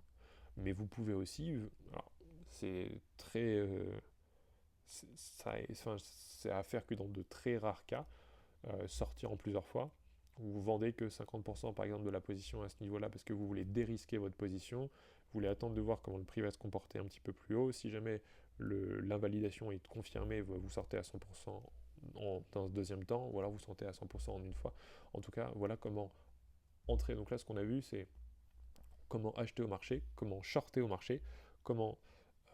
Mais vous pouvez aussi, alors, c'est très, c'est à faire que dans de très rares cas, sortir en plusieurs fois. Vous vendez que 50% par exemple de la position à ce niveau-là parce que vous voulez dérisquer votre position, vous voulez attendre de voir comment le prix va se comporter un petit peu plus haut. Si jamais l'invalidation est confirmée, vous sortez à 100% dans ce deuxième temps, ou alors vous sortez à 100% en une fois. En tout cas, voilà comment entrer. Donc là, ce qu'on a vu, c'est comment acheter au marché, comment shorter au marché, comment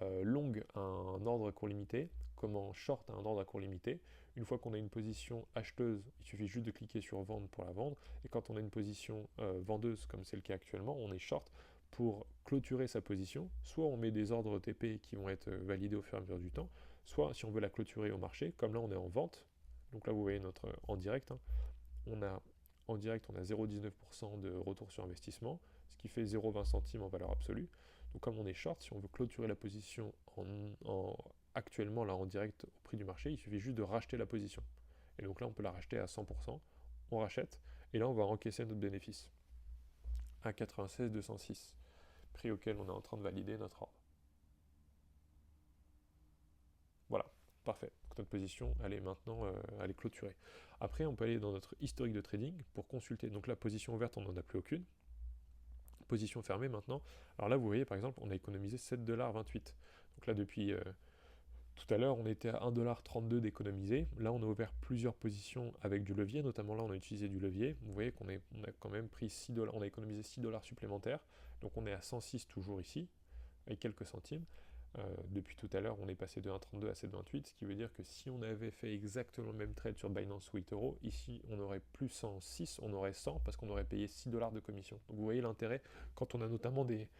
long un ordre à court limité, comment short un ordre à court limité. Une fois qu'on a une position acheteuse, il suffit juste de cliquer sur vendre pour la vendre. Et quand on a une position vendeuse, comme c'est le cas actuellement, on est short pour clôturer sa position. Soit on met des ordres TP qui vont être validés au fur et à mesure du temps, soit si on veut la clôturer au marché, comme là on est en vente, donc là vous voyez notre en direct, hein, en direct on a 0,19% de retour sur investissement, ce qui fait 0,20 centimes en valeur absolue. Donc comme on est short, si on veut clôturer la position actuellement là en direct au prix du marché, il suffit juste de racheter la position. Et donc là on peut la racheter à 100%, on rachète, et là on va encaisser notre bénéfice. à 96 206, prix auquel on est en train de valider notre ordre. Voilà, parfait. Donc notre position, elle est maintenant elle est clôturée. Après, on peut aller dans notre historique de trading pour consulter. Donc la position ouverte, on n'en a plus aucune. Position fermée maintenant. Alors là, vous voyez, par exemple, on a économisé 7,28 $. Donc là, depuis tout à l'heure, on était à 1,32 $ d'économiser. Là, on a ouvert plusieurs positions avec du levier. Notamment là, on a utilisé du levier. Vous voyez qu'on a quand même pris 6 $. On a économisé 6 $ supplémentaires. Donc on est à 106 toujours ici, avec quelques centimes. Depuis tout à l'heure, on est passé de 1,32 à 7,28, ce qui veut dire que si on avait fait exactement le même trade sur Binance ou eToro, ici on aurait plus 106, on aurait 100 parce qu'on aurait payé 6 $ de commission. Donc vous voyez l'intérêt, quand on a notamment des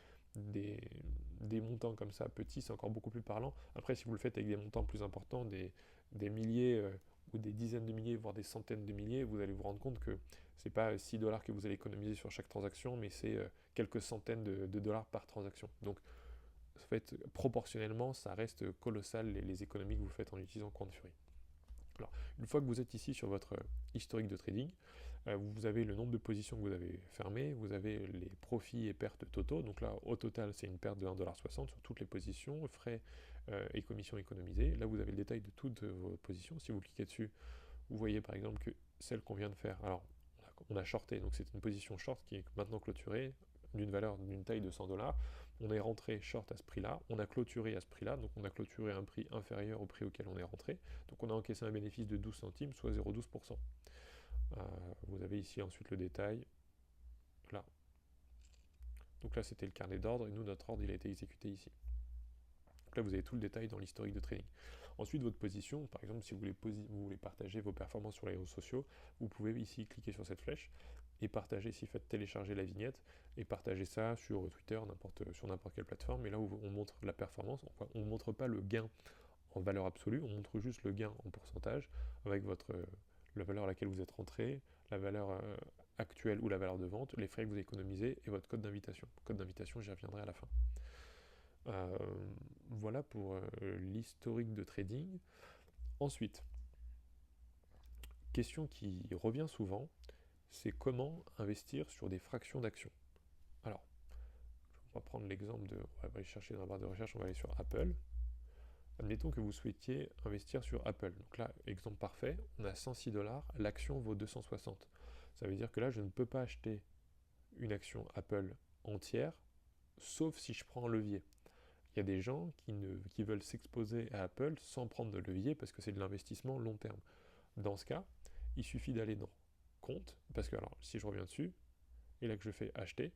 montants comme ça, petits, c'est encore beaucoup plus parlant. Après, si vous le faites avec des montants plus importants, des milliers ou des dizaines de milliers, voire des centaines de milliers, vous allez vous rendre compte que c'est pas 6 $ que vous allez économiser sur chaque transaction, mais c'est quelques centaines de dollars par transaction. Donc en fait, proportionnellement, ça reste colossal les économies que vous faites en utilisant Quant-Fury. Alors, une fois que vous êtes ici sur votre historique de trading, vous avez le nombre de positions que vous avez fermées, vous avez les profits et pertes totaux. Donc là, au total, c'est une perte de 1,60 $ sur toutes les positions, frais et commissions économisées. Là, vous avez le détail de toutes vos positions. Si vous cliquez dessus, vous voyez par exemple que celle qu'on vient de faire, alors on a shorté, donc c'est une position short qui est maintenant clôturée d'une valeur, d'une taille de 100 $. On est rentré short à ce prix-là, on a clôturé à ce prix-là, donc on a clôturé à un prix inférieur au prix auquel on est rentré. Donc on a encaissé un bénéfice de 12 centimes, soit 0,12%. Vous avez ici ensuite le détail, là. Donc là c'était le carnet d'ordre, et nous notre ordre il a été exécuté ici. Donc là vous avez tout le détail dans l'historique de trading. Ensuite votre position, par exemple si vous voulez partager vos performances sur les réseaux sociaux, vous pouvez ici cliquer sur cette flèche, et partager, si vous faites télécharger la vignette, et partager ça sur Twitter, sur n'importe quelle plateforme, et là où on montre la performance, on ne montre pas le gain en valeur absolue, on montre juste le gain en pourcentage, avec la valeur à laquelle vous êtes rentré, la valeur actuelle ou la valeur de vente, les frais que vous économisez, et votre code d'invitation. Code d'invitation, j'y reviendrai à la fin. Voilà pour l'historique de trading. Ensuite, question qui revient souvent, c'est comment investir sur des fractions d'actions. Alors, on va prendre l'exemple on va aller chercher dans la barre de recherche, on va aller sur Apple. Admettons que vous souhaitiez investir sur Apple. Donc là, exemple parfait, on a 106 $, l'action vaut 260. Ça veut dire que là, je ne peux pas acheter une action Apple entière, sauf si je prends un levier. Il y a des gens qui veulent s'exposer à Apple sans prendre de levier parce que c'est de l'investissement long terme. Dans ce cas, il suffit d'aller dans compte, parce que alors si je reviens dessus, et là que je fais acheter,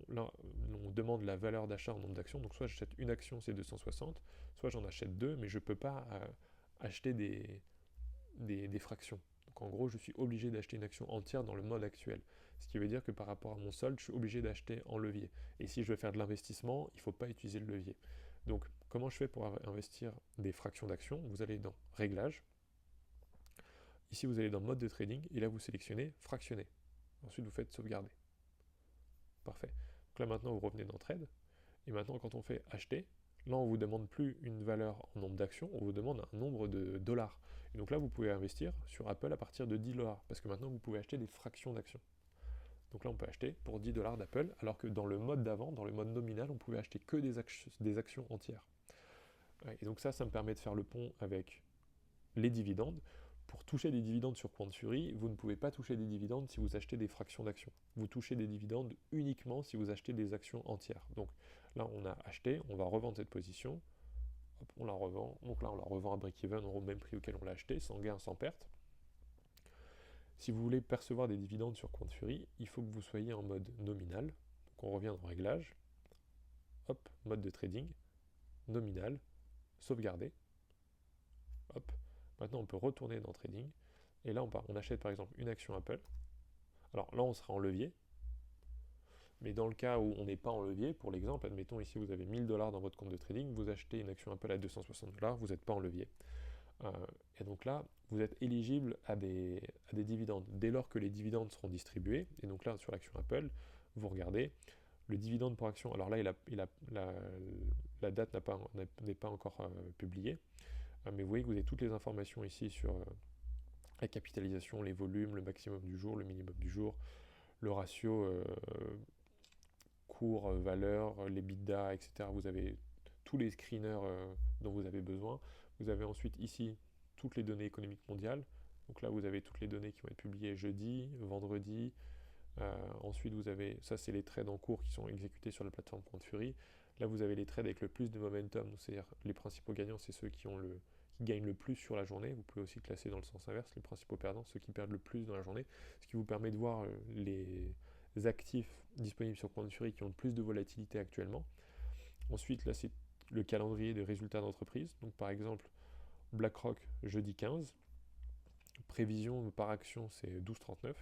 là on demande la valeur d'achat en nombre d'actions, donc soit j'achète une action c'est 260, soit j'en achète deux, mais je ne peux pas acheter des fractions. Donc en gros je suis obligé d'acheter une action entière dans le mode actuel, ce qui veut dire que par rapport à mon solde, je suis obligé d'acheter en levier. Et si je veux faire de l'investissement, il ne faut pas utiliser le levier. Donc comment je fais pour investir des fractions d'actions? Vous allez dans Réglages. Ici, vous allez dans Mode de trading, et là, vous sélectionnez Fractionner. Ensuite, vous faites Sauvegarder. Parfait. Donc là, maintenant, vous revenez dans Trade, et maintenant, quand on fait Acheter, là, on ne vous demande plus une valeur en nombre d'actions, on vous demande un nombre de dollars. Et donc là, vous pouvez investir sur Apple à partir de 10 $, parce que maintenant, vous pouvez acheter des fractions d'actions. Donc là, on peut acheter pour 10 $ d'Apple, alors que dans le mode d'avant, dans le mode nominal, on pouvait acheter que des actions entières. Et donc ça me permet de faire le pont avec les dividendes. Pour toucher des dividendes sur Quant-Fury, vous ne pouvez pas toucher des dividendes si vous achetez des fractions d'actions. Vous touchez des dividendes uniquement si vous achetez des actions entières. Donc là, on a acheté, on va revendre cette position. Hop, on la revend. Donc là, on la revend à break-even au même prix auquel on l'a acheté, sans gain, sans perte. Si vous voulez percevoir des dividendes sur Quant-Fury, il faut que vous soyez en mode nominal. Donc on revient dans Réglages. Hop, mode de trading, nominal, sauvegarder. Hop. Maintenant, on peut retourner dans Trading, et là, on achète par exemple une action Apple. Alors là, on sera en levier, mais dans le cas où on n'est pas en levier, pour l'exemple, admettons ici, vous avez 1000 $ dans votre compte de trading, vous achetez une action Apple à 260 $, vous n'êtes pas en levier. Et donc là, vous êtes éligible à des dividendes. Dès lors que les dividendes seront distribués, et donc là, sur l'action Apple, vous regardez, le dividende pour action, alors là, la date n'est pas encore publiée, mais vous voyez que vous avez toutes les informations ici sur la capitalisation, les volumes, le maximum du jour, le minimum du jour, le ratio cours, valeurs, les EBITDA, etc. Vous avez tous les screeners dont vous avez besoin. Vous avez ensuite ici toutes les données économiques mondiales. Donc là, vous avez toutes les données qui vont être publiées jeudi, vendredi. Ensuite, vous avez, ça c'est les trades en cours qui sont exécutés sur la plateforme Quantfury. Là, vous avez les trades avec le plus de momentum, c'est-à-dire les principaux gagnants, c'est ceux qui gagnent le plus sur la journée. Vous pouvez aussi classer dans le sens inverse, les principaux perdants, ceux qui perdent le plus dans la journée, ce qui vous permet de voir les actifs disponibles sur Quantfury qui ont le plus de volatilité actuellement. Ensuite, là, c'est le calendrier des résultats d'entreprise. Donc, par exemple, BlackRock, jeudi 15. Prévision par action, c'est 12,39.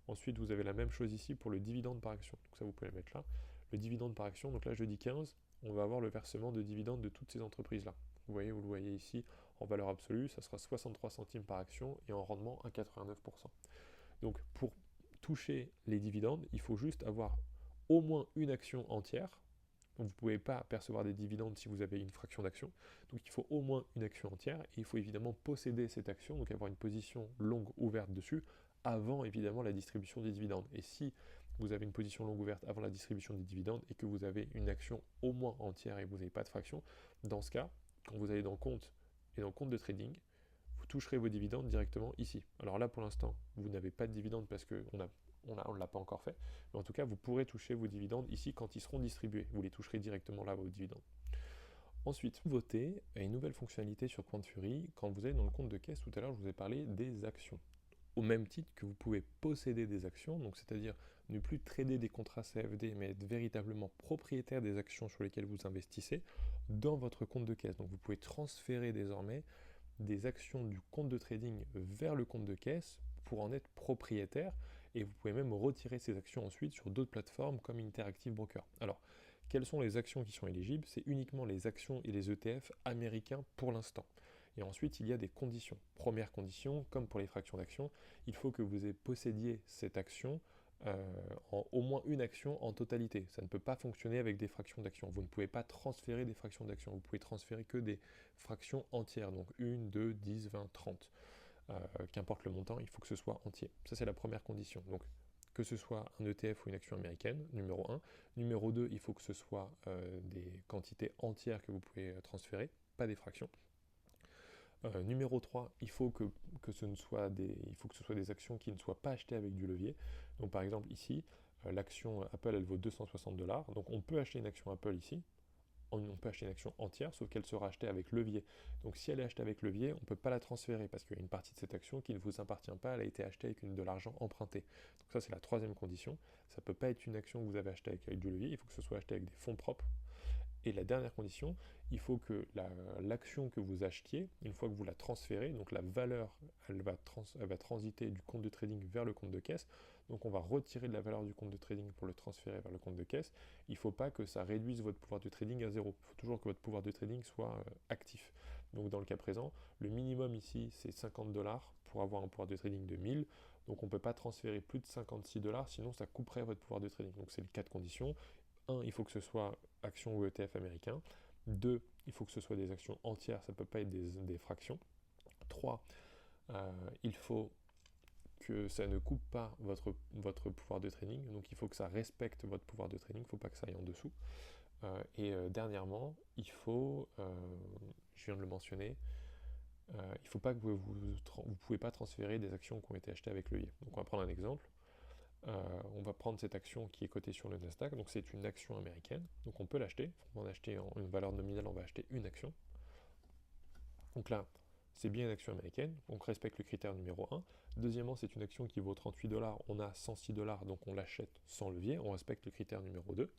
Ensuite, vous avez la même chose ici pour le dividende par action. Donc ça, vous pouvez le mettre là. Le dividende par action, donc là, jeudi 15, on va avoir le versement de dividendes de toutes ces entreprises-là. Vous le voyez ici, en valeur absolue, ça sera 63 centimes par action et en rendement 1,89%. Donc pour toucher les dividendes, il faut juste avoir au moins une action entière. Donc vous ne pouvez pas percevoir des dividendes si vous avez une fraction d'action. Donc il faut au moins une action entière et il faut évidemment posséder cette action, donc avoir une position longue ouverte dessus avant évidemment la distribution des dividendes. Et si vous avez une position longue ouverte avant la distribution des dividendes et que vous avez une action au moins entière et que vous n'avez pas de fraction, dans ce cas, quand vous allez dans compte et dans compte de trading, vous toucherez vos dividendes directement ici. Alors là pour l'instant, vous n'avez pas de dividendes parce qu'on ne l'a pas encore fait, mais en tout cas vous pourrez toucher vos dividendes ici quand ils seront distribués. Vous les toucherez directement là, vos dividendes. Ensuite, nouveauté et une nouvelle fonctionnalité sur Quantfury. Quand vous allez dans le compte de caisse, tout à l'heure je vous ai parlé des actions. Au même titre que vous pouvez posséder des actions, donc c'est-à-dire ne plus trader des contrats CFD, mais être véritablement propriétaire des actions sur lesquelles vous investissez dans votre compte de caisse. Donc vous pouvez transférer désormais des actions du compte de trading vers le compte de caisse pour en être propriétaire, et vous pouvez même retirer ces actions ensuite sur d'autres plateformes comme Interactive Broker. Alors, quelles sont les actions qui sont éligibles? C'est uniquement les actions et les ETF américains pour l'instant. Et ensuite, il y a des conditions. Première condition, comme pour les fractions d'actions, il faut que vous possédiez cette action en au moins une action en totalité. Ça ne peut pas fonctionner avec des fractions d'actions. Vous ne pouvez pas transférer des fractions d'actions. Vous pouvez transférer que des fractions entières, donc 1, 2, 10, 20, 30. Qu'importe le montant, il faut que ce soit entier. Ça, c'est la première condition. Donc, que ce soit un ETF ou une action américaine, numéro 1. Numéro 2, il faut que ce soit des quantités entières que vous pouvez transférer, pas des fractions. Numéro 3, il faut que ce soit des actions qui ne soient pas achetées avec du levier. Donc par exemple ici, l'action Apple, elle vaut 260$. Donc on peut acheter une action Apple ici, on peut acheter une action entière, sauf qu'elle sera achetée avec levier. Donc si elle est achetée avec levier, on ne peut pas la transférer, parce qu'il y a une partie de cette action qui ne vous appartient pas, elle a été achetée avec de l'argent emprunté. Donc ça c'est la troisième condition. Ça ne peut pas être une action que vous avez achetée avec du levier, il faut que ce soit acheté avec des fonds propres. Et la dernière condition, il faut que l'action que vous achetiez, une fois que vous la transférez, donc la valeur, elle va transiter du compte de trading vers le compte de caisse. Donc on va retirer de la valeur du compte de trading pour le transférer vers le compte de caisse. Il ne faut pas que ça réduise votre pouvoir de trading à zéro. Il faut toujours que votre pouvoir de trading soit actif. Donc dans le cas présent, le minimum ici, c'est 50$ pour avoir un pouvoir de trading de 1000. Donc on ne peut pas transférer plus de 56$, sinon ça couperait votre pouvoir de trading. Donc c'est les 4 conditions. 1, il faut que ce soit actions ou ETF américains. 2, il faut que ce soit des actions entières, ça ne peut pas être des fractions. 3, il faut que ça ne coupe pas votre pouvoir de trading, donc il faut que ça respecte votre pouvoir de trading, il ne faut pas que ça aille en dessous. Dernièrement, il faut, je viens de le mentionner, il ne faut pas que vous pouvez pas transférer des actions qui ont été achetées avec levier. Donc on va prendre un exemple. On va prendre cette action qui est cotée sur le Nasdaq, donc c'est une action américaine, donc on peut l'acheter, on va en acheter une valeur nominale, on va acheter une action. Donc là, c'est bien une action américaine, donc on respecte le critère numéro 1. Deuxièmement, c'est une action qui vaut 38$, on a 106$, donc on l'achète sans levier, on respecte le critère numéro 2.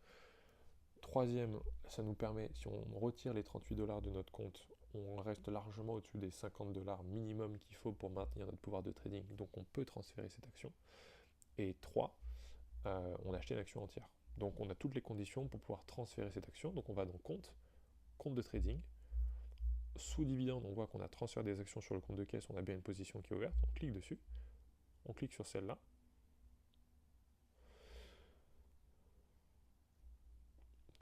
Troisième, ça nous permet, si on retire les 38$ de notre compte, on reste largement au-dessus des 50$ minimum qu'il faut pour maintenir notre pouvoir de trading, donc on peut transférer cette action. Et 3, on a acheté une action entière. Donc on a toutes les conditions pour pouvoir transférer cette action. Donc on va dans compte de trading. Sous dividende, on voit qu'on a transféré des actions sur le compte de caisse, on a bien une position qui est ouverte. On clique dessus. On clique sur celle-là.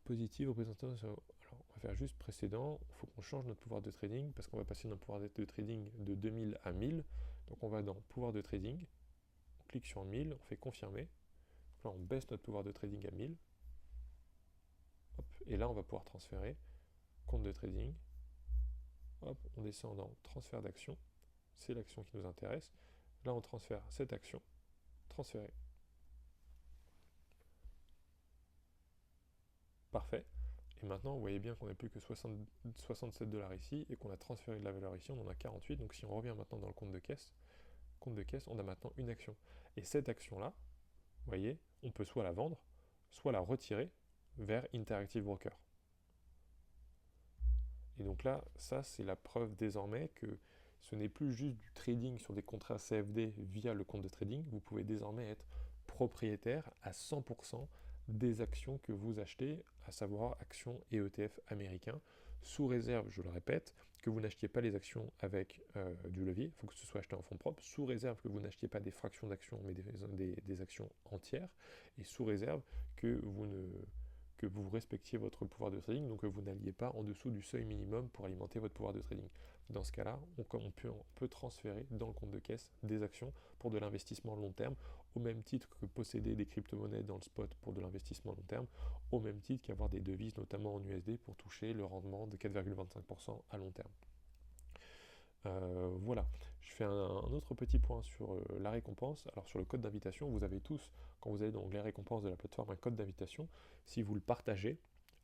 Positive représentation. Alors on va faire juste précédent. Il faut qu'on change notre pouvoir de trading parce qu'on va passer notre pouvoir de trading de 2000 à 1000. Donc on va dans pouvoir de trading. On clique sur 1000, on fait confirmer. Là, on baisse notre pouvoir de trading à 1000. Et là, on va pouvoir transférer compte de trading. Hop, on descend dans transfert d'action. C'est l'action qui nous intéresse. Là, on transfère cette action. Transférer. Parfait. Et maintenant, vous voyez bien qu'on n'a plus que 67 $ ici et qu'on a transféré de la valeur ici, on en a 48. Donc si on revient maintenant dans le compte de caisse, on a maintenant une action. Et cette action-là, vous voyez, on peut soit la vendre, soit la retirer vers Interactive Broker. Et donc là, ça c'est la preuve désormais que ce n'est plus juste du trading sur des contrats CFD via le compte de trading, vous pouvez désormais être propriétaire à 100% des actions que vous achetez, à savoir actions et ETF américains, sous réserve, je le répète, que vous n'achetiez pas les actions avec du levier, il faut que ce soit acheté en fonds propres, sous réserve que vous n'achetiez pas des fractions d'actions, mais des actions entières, et sous réserve que vous respectiez votre pouvoir de trading, donc que vous n'alliez pas en dessous du seuil minimum pour alimenter votre pouvoir de trading. Dans ce cas-là, on peut transférer dans le compte de caisse des actions pour de l'investissement long terme, au même titre que posséder des crypto-monnaies dans le spot pour de l'investissement long terme, au même titre qu'avoir des devises, notamment en USD, pour toucher le rendement de 4,25% à long terme. Voilà, je fais un autre petit point sur la récompense. Alors sur le code d'invitation, vous avez tous, quand vous allez dans les récompenses de la plateforme, un code d'invitation. Si vous le partagez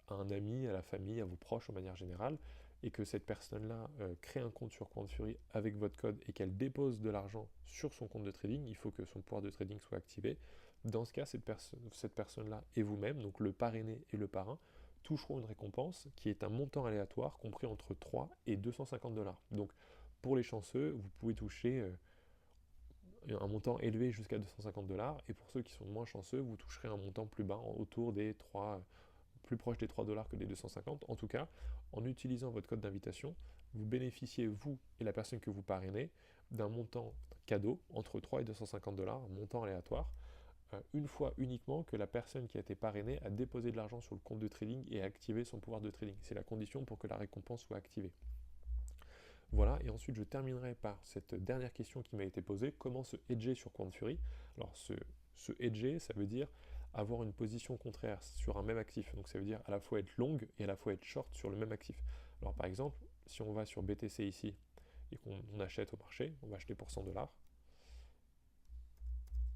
à un ami, à la famille, à vos proches en manière générale, et que cette personne-là crée un compte sur Quantfury avec votre code et qu'elle dépose de l'argent sur son compte de trading, il faut que son pouvoir de trading soit activé. Dans ce cas, cette personne-là et vous-même, donc le parrainé et le parrain, toucheront une récompense qui est un montant aléatoire compris entre 3 et 250 $. Donc pour les chanceux, vous pouvez toucher un montant élevé jusqu'à 250 $, et pour ceux qui sont moins chanceux, vous toucherez un montant plus bas, autour des 3, plus proche des 3 $ que des 250. En tout cas, en utilisant votre code d'invitation, vous bénéficiez, vous et la personne que vous parrainez, d'un montant cadeau entre 3 et 250 $, un montant aléatoire, une fois uniquement que la personne qui a été parrainée a déposé de l'argent sur le compte de trading et a activé son pouvoir de trading. C'est la condition pour que la récompense soit activée. Voilà, et ensuite je terminerai par cette dernière question qui m'a été posée, comment se hedger sur Quantfury? Alors se hedger, ça veut dire avoir une position contraire sur un même actif, donc ça veut dire à la fois être long et à la fois être short sur le même actif. Alors par exemple, si on va sur BTC ici et qu'on achète au marché, on va acheter pour 100 $,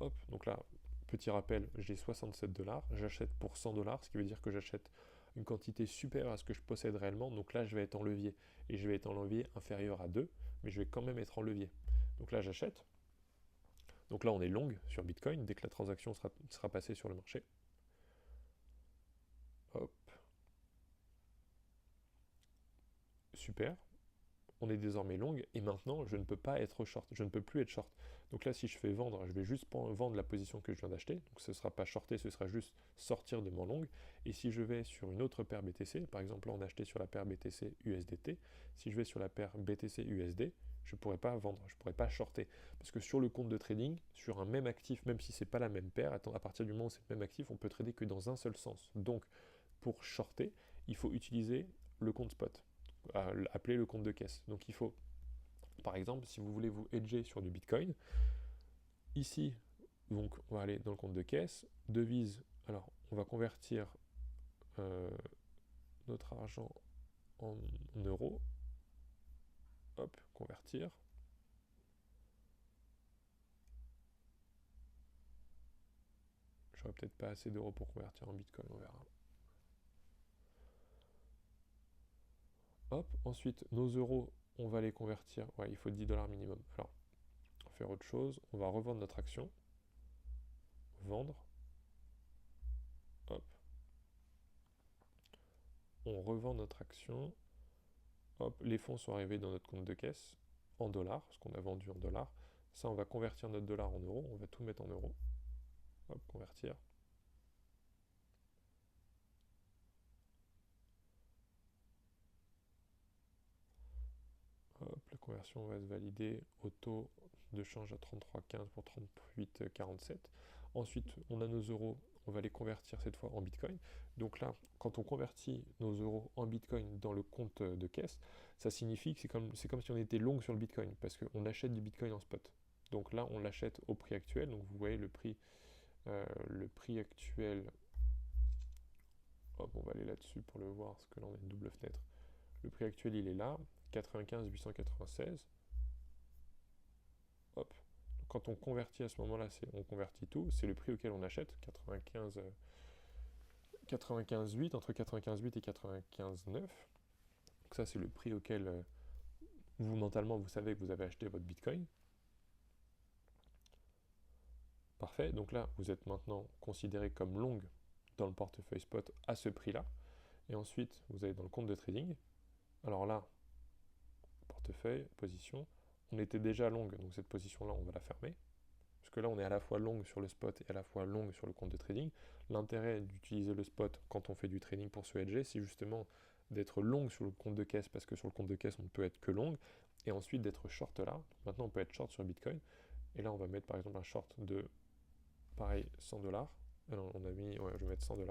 hop, donc là, petit rappel, j'ai 67 $, j'achète pour 100 $, ce qui veut dire que j'achète une quantité supérieure à ce que je possède réellement, donc là je vais être en levier, et je vais être en levier inférieur à 2, mais je vais quand même être en levier. Donc là j'achète, donc là on est long sur Bitcoin, dès que la transaction sera passée sur le marché. Hop. Super, on est désormais long, et maintenant je ne peux pas être short, je ne peux plus être short. Donc là si je fais vendre, je vais juste vendre la position que je viens d'acheter, donc ce ne sera pas shorté, ce sera juste sortir de mon long. Et si je vais sur une autre paire BTC, par exemple là on a acheté sur la paire BTC USDT, si je vais sur la paire BTC USD, je ne pourrais pas vendre, je ne pourrais pas shorter. Parce que sur le compte de trading, sur un même actif, même si ce n'est pas la même paire, à partir du moment où c'est le même actif, on peut trader que dans un seul sens. Donc pour shorter, il faut utiliser le compte spot, appelé le compte de caisse. Donc il faut, par exemple, si vous voulez vous hedger sur du Bitcoin, ici, donc on va aller dans le compte de caisse, devise, alors on va convertir notre argent en euros, hop, convertir. J'aurais peut-être pas assez d'euros pour convertir en Bitcoin, on verra. Hop, ensuite nos euros, on va les convertir, ouais, il faut 10 $ minimum. Alors, on va faire autre chose, on va revendre notre action, vendre, hop, on revend notre action, hop, les fonds sont arrivés dans notre compte de caisse en dollars, ce qu'on a vendu en dollars. Ça, on va convertir notre dollar en euros, on va tout mettre en euros. Hop, convertir. Hop, la conversion va se valider au taux de change à 33,15 pour 38,47. Ensuite, on a nos euros, on va les convertir cette fois en Bitcoin. Donc là, quand on convertit nos euros en Bitcoin dans le compte de caisse, ça signifie que c'est comme si on était long sur le Bitcoin, parce qu'on achète du Bitcoin en spot. Donc là, on l'achète au prix actuel. Donc vous voyez le prix actuel. Hop, Hop, on va aller là-dessus pour le voir, parce que là on a une double fenêtre. Le prix actuel il est là, 95 896. Hop. Donc, quand on convertit à ce moment-là, on convertit tout, c'est le prix auquel on achète, 95,8, entre 95,8 et 95,9. Donc ça c'est le prix auquel vous mentalement vous savez que vous avez acheté votre Bitcoin. Parfait, donc là vous êtes maintenant considéré comme long dans le portefeuille spot à ce prix-là. Et ensuite vous allez dans le compte de trading. Alors là, portefeuille, position, on était déjà long, donc cette position-là on va la fermer. Parce que là on est à la fois long sur le spot et à la fois long sur le compte de trading. L'intérêt d'utiliser le spot quand on fait du trading pour se hedger, c'est justement d'être long sur le compte de caisse, parce que sur le compte de caisse on ne peut être que long, et ensuite d'être short là. Maintenant on peut être short sur Bitcoin, et là on va mettre par exemple un short de, pareil, 100 $. Alors on a mis, ouais, je vais mettre 100 $,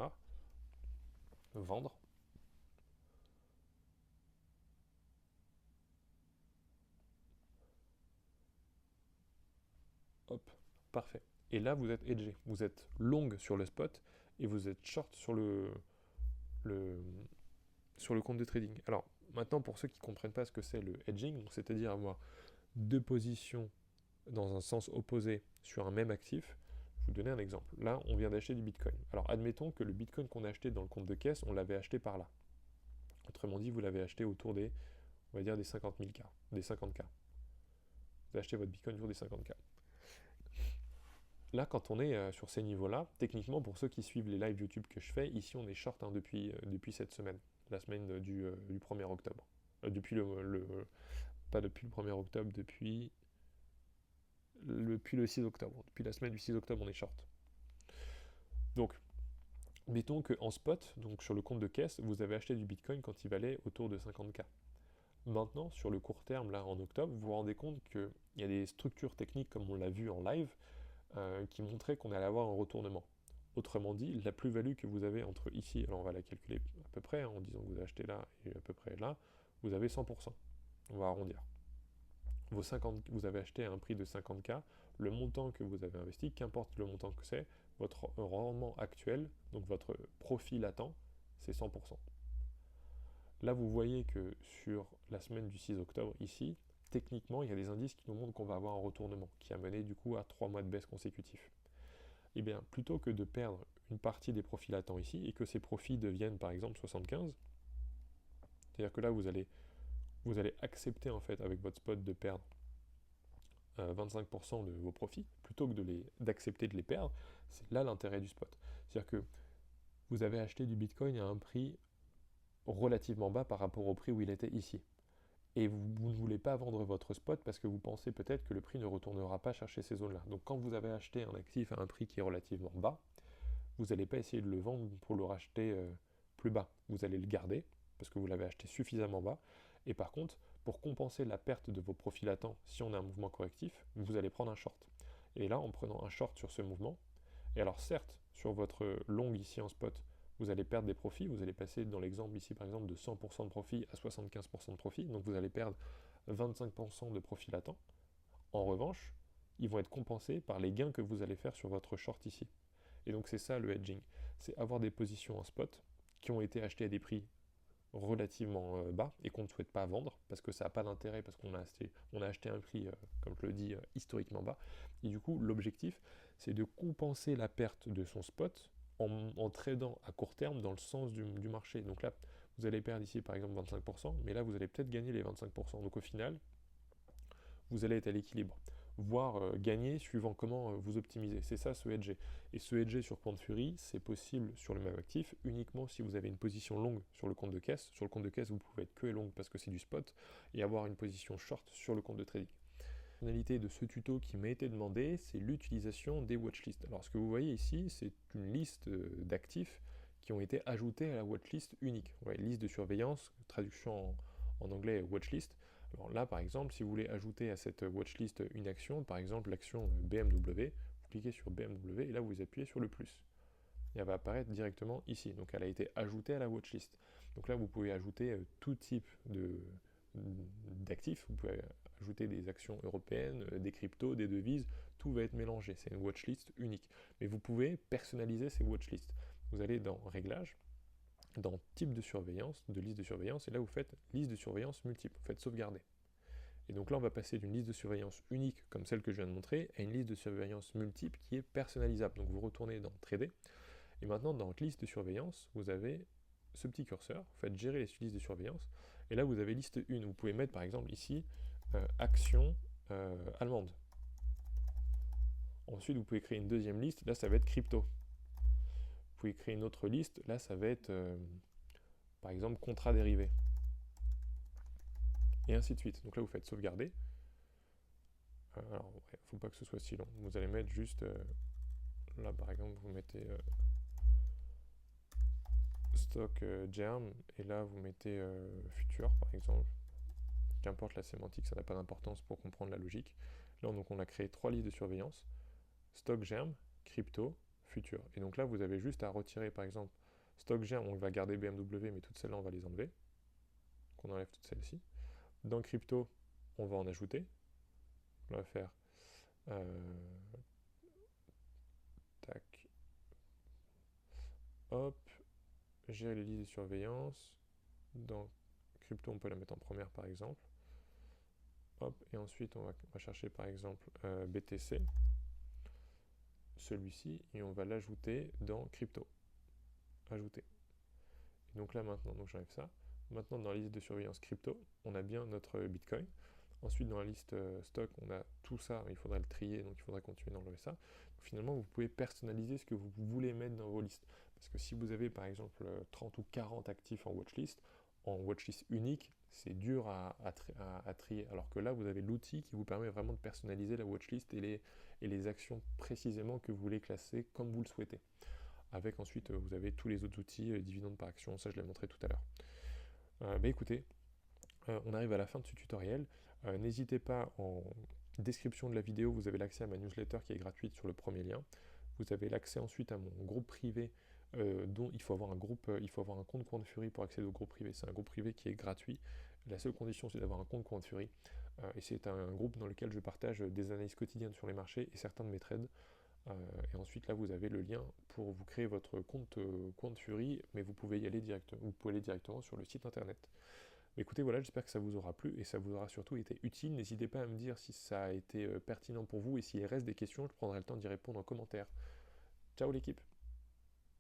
vendre. Hop, parfait. Et là vous êtes hedgé, vous êtes long sur le spot, et vous êtes short sur sur le compte de trading. Alors, maintenant, pour ceux qui ne comprennent pas ce que c'est le hedging, c'est-à-dire avoir deux positions dans un sens opposé sur un même actif, je vais vous donner un exemple. Là, on vient d'acheter du Bitcoin. Alors, admettons que le Bitcoin qu'on a acheté dans le compte de caisse, on l'avait acheté par là. Autrement dit, vous l'avez acheté autour des, on va dire, des 50 000 K, des 50 K. Vous achetez votre Bitcoin autour des 50 K. Là, quand on est sur ces niveaux-là, techniquement, pour ceux qui suivent les lives YouTube que je fais, ici, on est short depuis cette semaine, la semaine du 1er octobre. Pas depuis le 1er octobre, depuis le 6 octobre. Depuis la semaine du 6 octobre, on est short. Donc, mettons qu'en spot, donc sur le compte de caisse, vous avez acheté du Bitcoin quand il valait autour de 50K. Maintenant, sur le court terme, là, en octobre, vous vous rendez compte qu'il y a des structures techniques, comme on l'a vu en live, qui montraient qu'on allait avoir un retournement. Autrement dit, la plus-value que vous avez entre ici, alors on va la calculer à peu près, en disant que vous avez acheté là et à peu près là, vous avez 100%. On va arrondir. Vous avez acheté à un prix de 50K, le montant que vous avez investi, qu'importe le montant que c'est, votre rendement actuel, donc votre profit latent, c'est 100%. Là, vous voyez que sur la semaine du 6 octobre, ici, techniquement, il y a des indices qui nous montrent qu'on va avoir un retournement, qui a mené du coup à 3 mois de baisse consécutifs. Eh bien, plutôt que de perdre une partie des profits latents ici, et que ces profits deviennent par exemple 75, c'est-à-dire que là, vous allez accepter en fait avec votre spot de perdre 25% de vos profits, plutôt que d'accepter de les perdre, c'est là l'intérêt du spot. C'est-à-dire que vous avez acheté du Bitcoin à un prix relativement bas par rapport au prix où il était ici. Et vous ne voulez pas vendre votre spot parce que vous pensez peut-être que le prix ne retournera pas chercher ces zones-là. Donc quand vous avez acheté un actif à un prix qui est relativement bas, vous n'allez pas essayer de le vendre pour le racheter plus bas. Vous allez le garder parce que vous l'avez acheté suffisamment bas. Et par contre, pour compenser la perte de vos profits latents, si on a un mouvement correctif, vous allez prendre un short. Et là, en prenant un short sur ce mouvement, et alors certes, sur votre long ici en spot, vous allez perdre des profits, vous allez passer dans l'exemple ici par exemple de 100% de profit à 75% de profit, donc vous allez perdre 25% de profit latent. En revanche, ils vont être compensés par les gains que vous allez faire sur votre short ici. Et donc c'est ça le hedging, c'est avoir des positions en spot qui ont été achetées à des prix relativement bas et qu'on ne souhaite pas vendre parce que ça n'a pas d'intérêt parce qu'on a acheté un prix, comme je le dis, historiquement bas. Et du coup, l'objectif, c'est de compenser la perte de son spot en tradant à court terme dans le sens du marché. Donc là, vous allez perdre ici par exemple 25%, mais là, vous allez peut-être gagner les 25%. Donc au final, vous allez être à l'équilibre, voire gagner suivant comment vous optimisez. C'est ça ce hedger. Et ce hedger sur Quant Fury, c'est possible sur le même actif uniquement si vous avez une position longue sur le compte de caisse. Sur le compte de caisse, vous pouvez être que long parce que c'est du spot et avoir une position short sur le compte de trading. La fonctionnalité de ce tuto qui m'a été demandé, c'est l'utilisation des watchlists. Alors ce que vous voyez ici, c'est une liste d'actifs qui ont été ajoutés à la watchlist unique. Ouais, liste de surveillance, traduction en anglais watchlist. Alors là, par exemple, si vous voulez ajouter à cette watchlist une action, par exemple l'action BMW, vous cliquez sur BMW et là vous appuyez sur le plus. Et elle va apparaître directement ici. Donc elle a été ajoutée à la watchlist. Donc là, vous pouvez ajouter tout type d'actifs. Vous pouvez ajouter des actions européennes, des cryptos, des devises. Tout va être mélangé. C'est une watchlist unique. Mais vous pouvez personnaliser ces watchlists. Vous allez dans Réglages. dans type de surveillance, de liste de surveillance, et là vous faites liste de surveillance multiple, vous faites sauvegarder. Et donc là on va passer d'une liste de surveillance unique, comme celle que je viens de montrer, à une liste de surveillance multiple qui est personnalisable. Donc vous retournez dans Trader, et maintenant dans votre liste de surveillance, vous avez ce petit curseur, vous faites gérer les listes de surveillance, et là vous avez liste 1, vous pouvez mettre par exemple ici, action allemande. Ensuite vous pouvez créer une deuxième liste, là ça va être crypto. Vous pouvez créer une autre liste, là ça va être par exemple contrat dérivé. Et ainsi de suite. Donc là vous faites sauvegarder. Alors il ne faut pas que ce soit si long. Vous allez mettre juste, là par exemple vous mettez stock germ, et là vous mettez futur par exemple. Qu'importe la sémantique, ça n'a pas d'importance pour comprendre la logique. Là donc on a créé 3 listes de surveillance. Stock germ, crypto, futur. Et donc là vous avez juste à retirer par exemple stock germ, on va garder BMW, mais toutes celles-là on va les enlever. Donc on enlève toutes celles-ci. Dans crypto, on va en ajouter. On va faire tac, hop, gérer les listes de surveillance. Dans crypto, on peut la mettre en première par exemple. Hop, et ensuite on va chercher par exemple BTC, celui-ci, et on va l'ajouter dans crypto. Ajouter. Et donc là maintenant, donc j'enlève ça. Maintenant dans la liste de surveillance crypto, on a bien notre Bitcoin. Ensuite, dans la liste stock, on a tout ça, il faudrait le trier, donc il faudrait continuer d'enlever ça. Donc, finalement, vous pouvez personnaliser ce que vous voulez mettre dans vos listes. Parce que si vous avez par exemple 30 ou 40 actifs en watchlist unique, c'est dur à trier. Alors que là, vous avez l'outil qui vous permet vraiment de personnaliser la watchlist et les actions précisément que vous voulez classer comme vous le souhaitez. Avec ensuite, vous avez tous les autres outils, dividendes par action, ça je l'ai montré tout à l'heure. Écoutez, on arrive à la fin de ce tutoriel. N'hésitez pas, en description de la vidéo, vous avez l'accès à ma newsletter qui est gratuite sur le premier lien. Vous avez l'accès ensuite à mon groupe privé, dont il faut avoir un compte Quantfury pour accéder au groupe privé. C'est un groupe privé qui est gratuit. La seule condition, c'est d'avoir un compte Quantfury. Et c'est un groupe dans lequel je partage des analyses quotidiennes sur les marchés et certains de mes trades. Et ensuite, là, vous avez le lien pour vous créer votre compte Quantfury, mais vous pouvez y aller directement. Vous pouvez aller directement sur le site internet. Écoutez, voilà, j'espère que ça vous aura plu et ça vous aura surtout été utile. N'hésitez pas à me dire si ça a été pertinent pour vous, et s'il reste des questions, je prendrai le temps d'y répondre en commentaire. Ciao l'équipe!